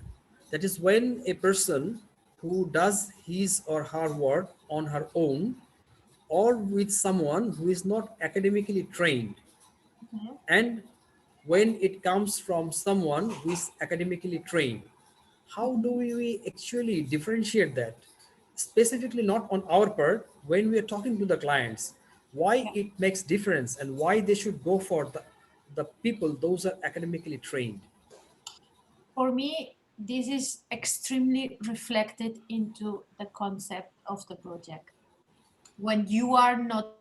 Speaker 1: That is when a person who does his or her work on her own or with someone who is not academically trained, and when it comes from someone who is academically trained, how do we actually differentiate that, specifically not on our part when we are talking to the clients, why it makes difference and why they should go for the people those are academically trained?
Speaker 6: For me, this is extremely reflected into the concept of the project. When you are not,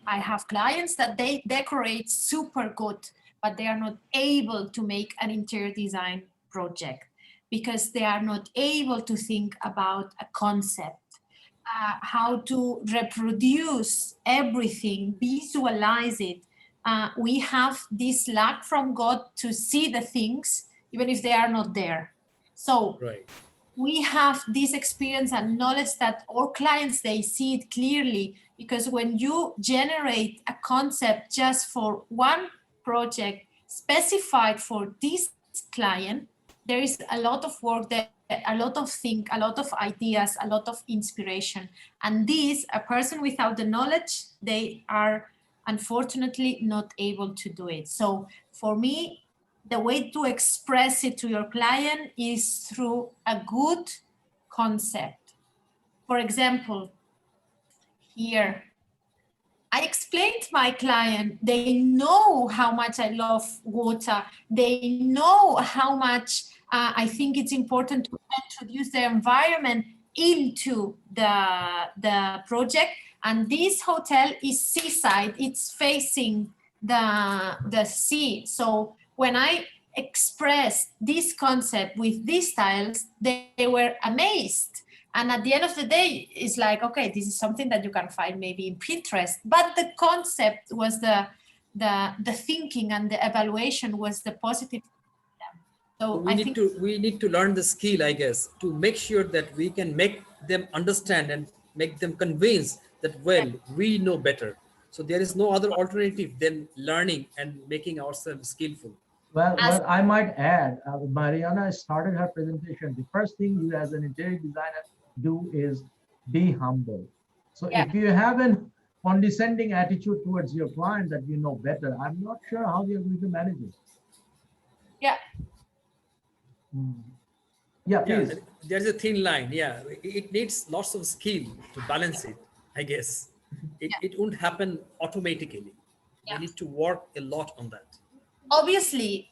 Speaker 6: I have clients that they decorate super good, but they are not able to make an interior design project because they are not able to think about a concept, how to reproduce everything, visualize it. We have this lack from God to see the things, even if they are not there. So
Speaker 1: Right.
Speaker 6: we have this experience and knowledge that our clients, they see it clearly, because when you generate a concept just for one project specified for this client, there is a lot of work there, a lot of think, a lot of ideas, a lot of inspiration. And this, a person without the knowledge, they are unfortunately not able to do it. So for me, the way to express it to your client is through a good concept. For example, here, I explained to my client, they know how much I love water. They know how much I think it's important to introduce the environment into the project. And this hotel is seaside, it's facing the sea. So when I expressed this concept with these tiles, they were amazed. And at the end of the day, it's like, okay, this is something that you can find maybe in Pinterest, but the concept was the thinking, and the evaluation was the positive. So
Speaker 1: we need to learn the skill, I guess, to make sure that we can make them understand and make them convinced that, well, we know better. So there is no other alternative than learning and making ourselves skillful.
Speaker 2: Well, I might add, Mariana started her presentation. The first thing you as an interior designer do is be humble. So if you have an condescending attitude towards your client that you know better, I'm not sure how you're going to manage it.
Speaker 6: Yeah.
Speaker 2: Yeah, please.
Speaker 1: There's a thin line. Yeah, it needs lots of skill to balance it, I guess. It won't happen automatically. We need to work a lot on that.
Speaker 6: Obviously,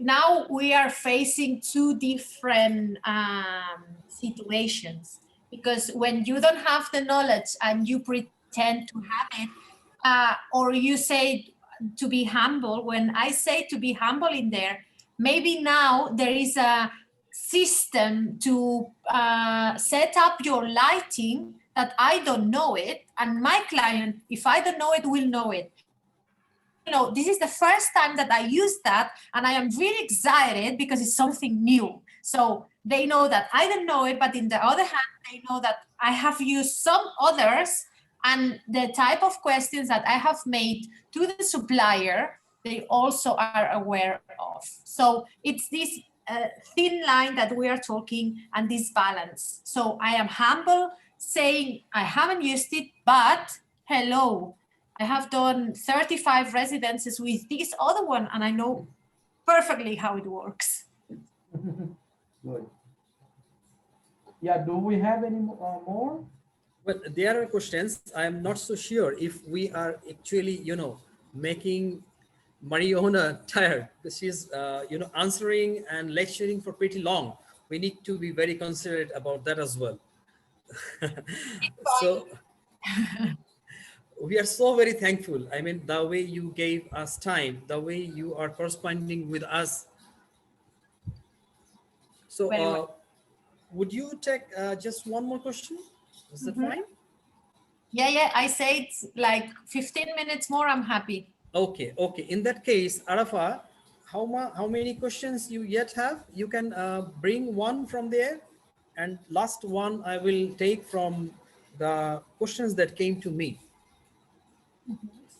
Speaker 6: now we are facing two different situations, because when you don't have the knowledge and you pretend to have it, or you say to be humble, when I say to be humble in there, maybe now there is a system to set up your lighting that I don't know it, and my client, if I don't know it, will know it. You know, this is the first time that I use that, and I am really excited because it's something new. So they know that I don't know it, but in the other hand, they know that I have used some others, and the type of questions that I have made to the supplier, they also are aware of. So it's this thin line that we are talking, and this balance. So I am humble, saying I haven't used it, but hello, I have done 35 residences with this other one, and I know perfectly how it works.
Speaker 2: Good. Yeah, do we have any more?
Speaker 1: Well, there are questions. I am not so sure if we are actually, making Mariona tired, because she's, answering and lecturing for pretty long. We need to be very considerate about that as well. So we are so very thankful. I mean, the way you gave us time, the way you are corresponding with us. So
Speaker 6: Very well.
Speaker 1: would you take just one more question? Is that fine?
Speaker 6: Yeah, I said like 15 minutes more, I'm happy.
Speaker 1: Okay. In that case, Arafa, how many questions you yet have? You can bring one from there, and last one I will take from the questions that came to me.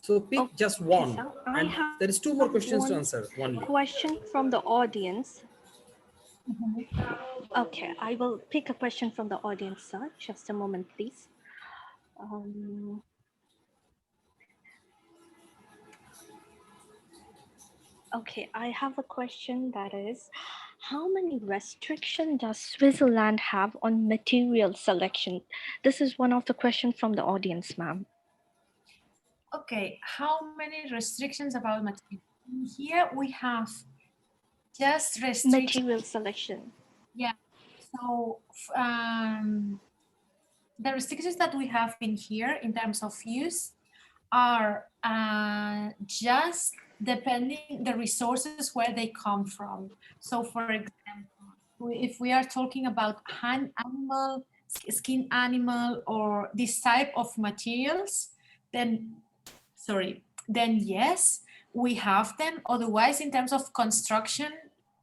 Speaker 1: So pick just
Speaker 11: Okay,
Speaker 1: one,
Speaker 11: sir. I
Speaker 1: and
Speaker 11: have
Speaker 1: there is two more questions to
Speaker 11: one
Speaker 1: answer only.
Speaker 11: question from the audience. Okay, I will pick a question from the audience, sir. Just a moment, please. Okay, I have a question that is, how many restrictions does Switzerland have on material selection? This is one of the questions from the audience, ma'am.
Speaker 6: Okay, how many restrictions about material? Here we have just restrictions.
Speaker 11: Material selection.
Speaker 6: Yeah, so the restrictions that we have in here in terms of use are just depending the resources where they come from. So for example, if we are talking about animal, skin animal, or this type of materials, then yes, we have them. Otherwise, in terms of construction,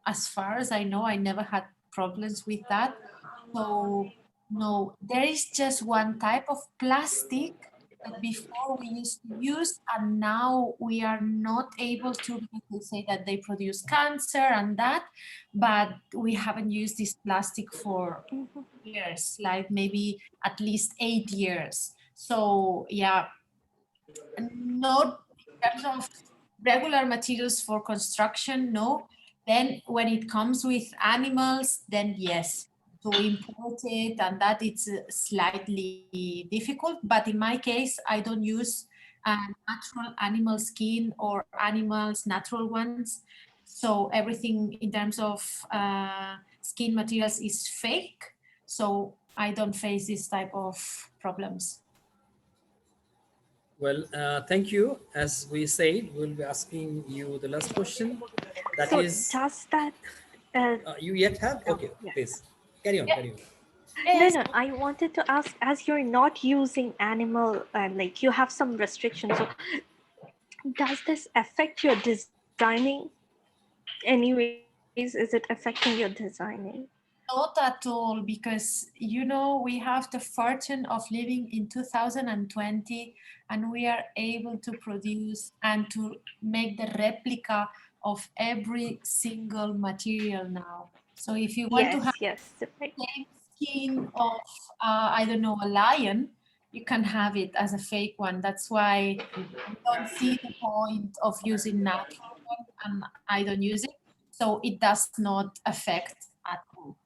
Speaker 6: as far as I know, I never had problems with that. So no, there is just one type of plastic that before we used to use, and now we are not able to, because they say that they produce cancer and that, but we haven't used this plastic for years, like maybe at least 8 years. So yeah, not in terms of regular materials for construction, no. Then when it comes with animals, then yes, to import it, and that it's slightly difficult. But in my case, I don't use natural animal skin or animals, natural ones. So everything in terms of skin materials is fake. So I don't face this type of problems.
Speaker 1: Well, thank you. As we said, we'll be asking you the last question. That
Speaker 11: so
Speaker 1: is,
Speaker 11: does that
Speaker 1: you yet have? Okay,
Speaker 11: yeah.
Speaker 1: please carry on. Carry on.
Speaker 11: No, I wanted to ask, as you're not using animal, like you have some restrictions, so does this affect your designing? Anyways, is it affecting your designing?
Speaker 6: Not at all, because we have the fortune of living in 2020, and we are able to produce and to make the replica of every single material now. So if you want to have the same skin of I don't know, a lion, you can have it as a fake one. That's why I don't see the point of using natural one, and I don't use it. So it does not affect at all.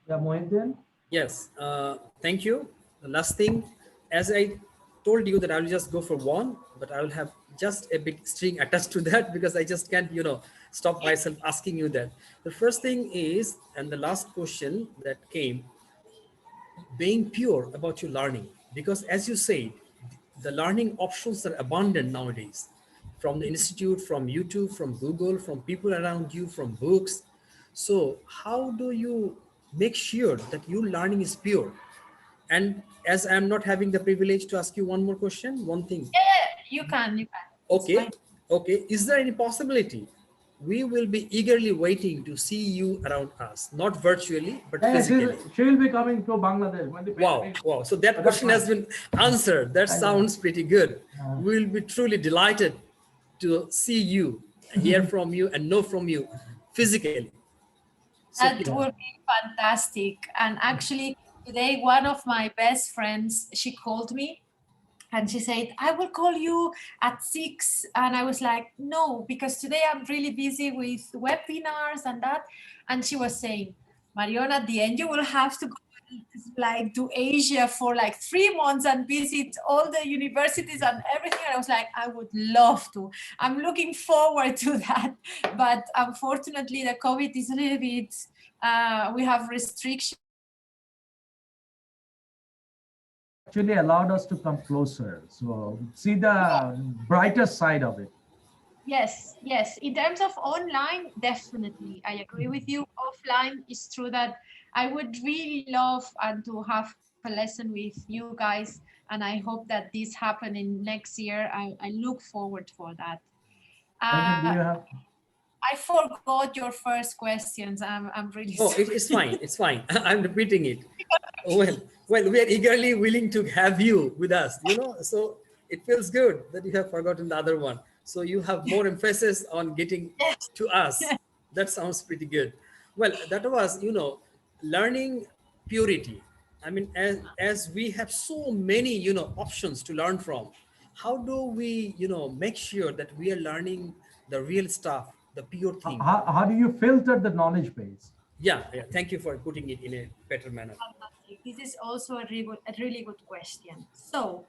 Speaker 2: Yeah, Mohiddin?
Speaker 1: Yes, thank you. The last thing, as I told you that I will just go for one, but I will have just a big string attached to that, because I just can't, stop myself asking you that. The first thing is, and the last question that came, being pure about your learning, because as you say, the learning options are abundant nowadays, from the institute, from YouTube, from Google, from people around you, from books. So how do you make sure that your learning is pure. And as I'm not having the privilege to ask you one more question, one thing.
Speaker 6: Yeah, you can. It's
Speaker 1: Okay,
Speaker 6: fine.
Speaker 1: okay. Is there any possibility we will be eagerly waiting to see you around us, not virtually, but
Speaker 2: Yes,
Speaker 1: physically?
Speaker 2: she will be coming to Bangladesh. When the
Speaker 1: Wow, wow. So that
Speaker 2: That's
Speaker 1: question has
Speaker 2: fine.
Speaker 1: been answered. That
Speaker 2: I know.
Speaker 1: sounds pretty good. We will be truly delighted to see you, hear from you, and know from you physically. So
Speaker 6: That would be fantastic. And actually, today, one of my best friends, she called me and she said, I will call you at 6. And I was like, no, because today I'm really busy with webinars and that. And she was saying, Marion, at the end, you will have to go like to Asia for like 3 months and visit all the universities and everything. And I was like, I would love to. I'm looking forward to that. But unfortunately, the COVID is a little bit, we have restrictions.
Speaker 2: Actually allowed us to come closer. So see the brighter side of it.
Speaker 6: Yes, yes. In terms of online, definitely. I agree with you. Offline is true that I would really love and to have a lesson with you guys. And I hope that this happen in next year. I look forward for that.
Speaker 2: Do you have?
Speaker 6: I forgot your first questions. I'm really
Speaker 1: oh,
Speaker 6: sorry.
Speaker 1: it's fine. It's fine. I'm repeating it. Well, we are eagerly willing to have you with us, so it feels good that you have forgotten the other one. So you have more emphasis on getting to us. That sounds pretty good. Well, that was, learning purity. I mean, as we have so many, options to learn from, how do we, make sure that we are learning the real stuff, the pure thing?
Speaker 2: How do you filter the knowledge base?
Speaker 1: Yeah. Thank you for putting it in a better manner.
Speaker 6: This is also a really good question. So,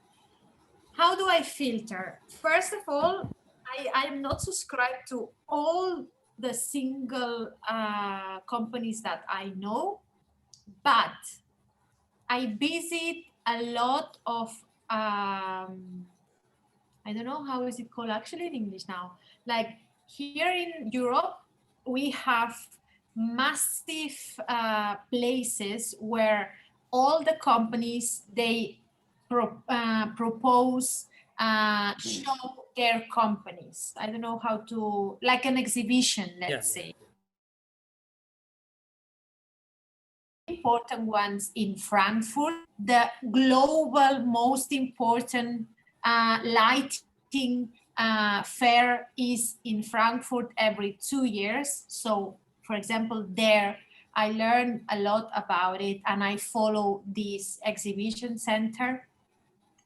Speaker 6: how do I filter? First of all, I'm not subscribed to all the single companies that I know, but I visit a lot of, I don't know how is it called actually in English now. Like here in Europe, we have massive places where all the companies, they propose, show their companies. I don't know how to, like an exhibition, let's say. Important ones in Frankfurt, the global most important lighting fair is in Frankfurt every 2 years. So, for example, there I learned a lot about it and I follow this exhibition center.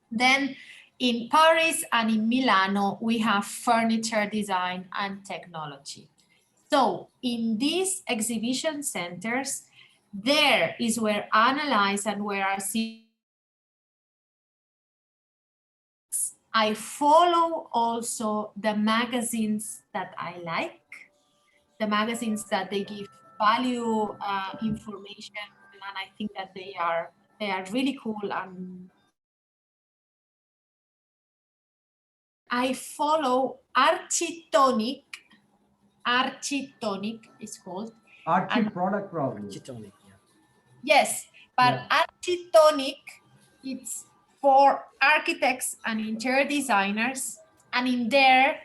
Speaker 6: Then in Paris and in Milano, we have furniture design and technology. So in these exhibition centers, there is where analyze and where I see. I follow also the magazines that I like, the magazines that they give value information, and I think that they are really cool. And I follow Architonic. Architonic is called.
Speaker 2: Product probably.
Speaker 1: Architonic, yeah.
Speaker 6: Yes, but Architonic, it's for architects and interior designers. And in there,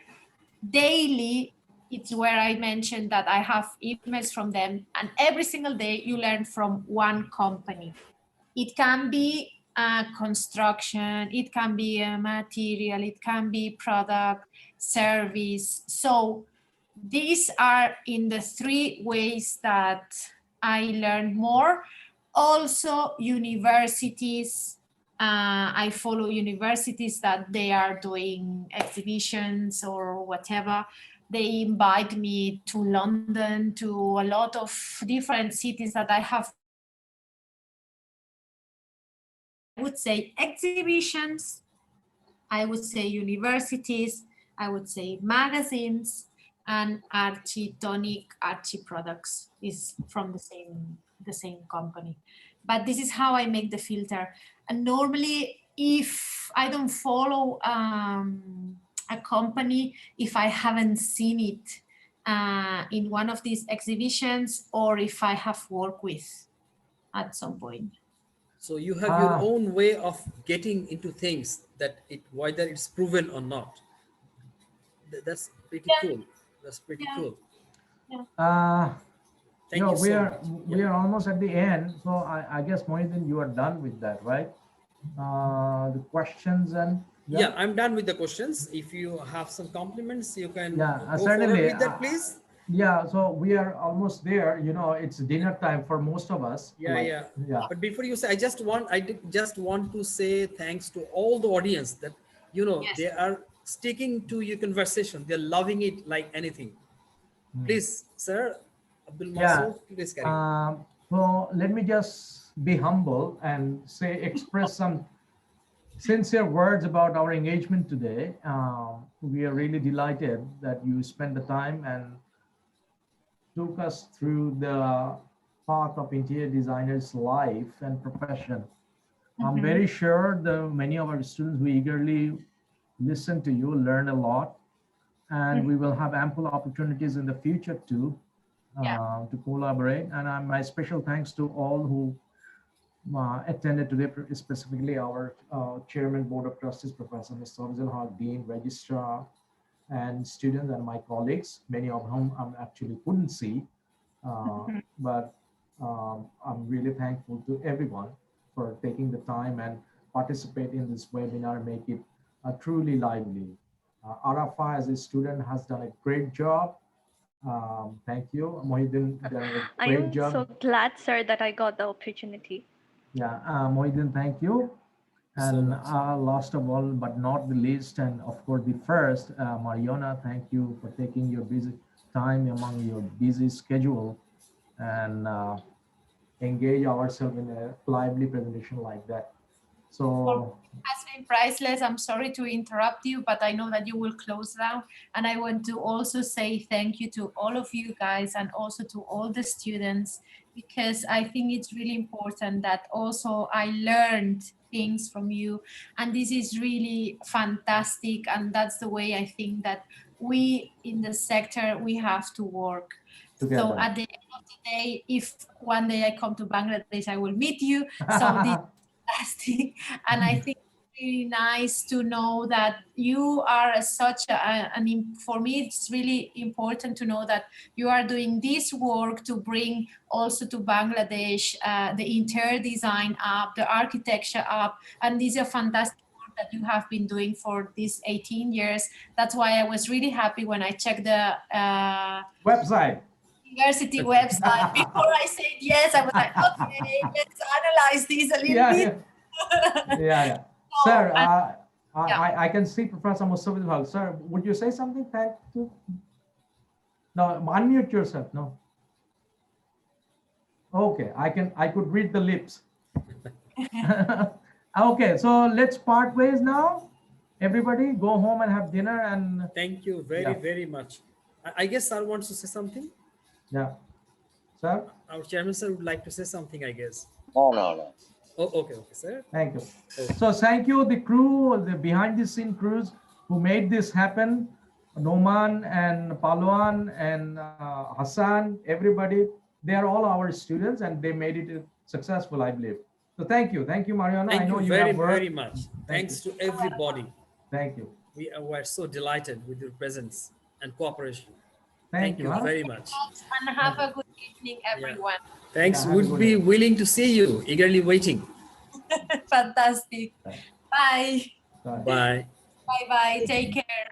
Speaker 6: daily, it's where I mentioned that I have emails from them. And every single day, you learn from one company. It can be construction, it can be a material, it can be product, service. So these are in the 3 ways that I learned more. Also, universities. I follow universities that they are doing exhibitions or whatever. They invite me to London, to a lot of different cities that I have. I would say exhibitions, I would say universities, I would say magazines, and Architonic, Archie Products is from the same company. But this is how I make the filter. And normally, if I don't follow a company, if I haven't seen it in one of these exhibitions, or if I have worked with at some point.
Speaker 1: So you have your own way of getting into things that whether it's proven or not. That's pretty
Speaker 6: Yeah,
Speaker 1: cool. That's pretty
Speaker 6: yeah,
Speaker 1: cool.
Speaker 6: yeah.
Speaker 1: Thank you
Speaker 2: we
Speaker 1: so
Speaker 2: are
Speaker 1: much.
Speaker 2: we are almost at the end, so I guess Mohideen, you are done with that, right? The questions and
Speaker 1: Yeah, I'm done with the questions. If you have some compliments, you can go forward
Speaker 2: certainly.
Speaker 1: with that, please.
Speaker 2: Yeah, so we are almost there. It's dinner time for most of us.
Speaker 1: Yeah. But before you say, I just want to say thanks to all the audience that,
Speaker 6: Yes.
Speaker 1: they are sticking to your conversation. They're loving it like anything. Please, sir, Abdul
Speaker 2: Yeah.
Speaker 1: Masood, please carry on.
Speaker 2: So let me just be humble and express some sincere words about our engagement today. We are really delighted that you spent the time and took us through the path of interior designer's life and profession. I'm very sure the many of our students who eagerly listen to you learn a lot, and we will have ample opportunities in the future too to collaborate. And my special thanks to all who attended today, specifically our Chairman, Board of Trustees, Professor Mr. Afzal Haq, Dean, Registrar, and students and my colleagues, many of whom I actually couldn't see. But I'm really thankful to everyone for taking the time and participate in this webinar, make it truly lively. Arafa as a student has done a great job. Thank you. Mohideen done a
Speaker 11: I
Speaker 2: great
Speaker 11: am
Speaker 2: job.
Speaker 11: so glad, sir, that I got the opportunity.
Speaker 2: Yeah, Mohideen, thank you. And last of all, but not the least, and of course the first, Mariana, thank you for taking your busy time among your busy schedule and engage ourselves in a lively presentation like that. So
Speaker 6: Has been priceless. I'm sorry to interrupt you, but I know that you will close down. And I want to also say thank you to all of you guys and also to all the students, because I think it's really important that also I learned things from you. And this is really fantastic. And that's the way I think that we in the sector, we have to work.
Speaker 2: together.
Speaker 6: So at the end of the day, if one day I come to Bangladesh, I will meet you. So this fantastic. And I think it's really nice to know that you are for me, it's really important to know that you are doing this work to bring also to Bangladesh the interior design up, the architecture up, and this is a fantastic work that you have been doing for these 18 years. That's why I was really happy when I checked the
Speaker 2: website.
Speaker 6: University website. Before I said yes, I was like, okay, let's analyze this a little bit.
Speaker 2: Yeah. Sir, I can see Professor Mustafizul Haq. Sir, would you say something? Thank you. No, unmute yourself. No. Okay, I could read the lips. Okay, so let's part ways now. Everybody go home and have dinner. And
Speaker 1: thank you very much. I guess sir wants to say something.
Speaker 2: Yeah, sir.
Speaker 1: Our chairman sir would like to say something, I guess.
Speaker 9: No.
Speaker 1: Oh, okay, sir.
Speaker 2: Thank you. So thank you, the crew, the behind the scene crews who made this happen. Noman and Palwan and Hassan, everybody, they are all our students and they made it successful, I believe. So thank you, Mariana.
Speaker 1: Thank
Speaker 2: I know
Speaker 1: you very much. Thanks to everybody.
Speaker 2: Thank you.
Speaker 1: We were so delighted with your presence and cooperation.
Speaker 2: Thank you
Speaker 1: very much.
Speaker 6: And have a good evening, everyone.
Speaker 1: Thanks. We'll be willing to see you. Eagerly waiting.
Speaker 6: Fantastic. Bye.
Speaker 1: Bye.
Speaker 6: Bye. Take care.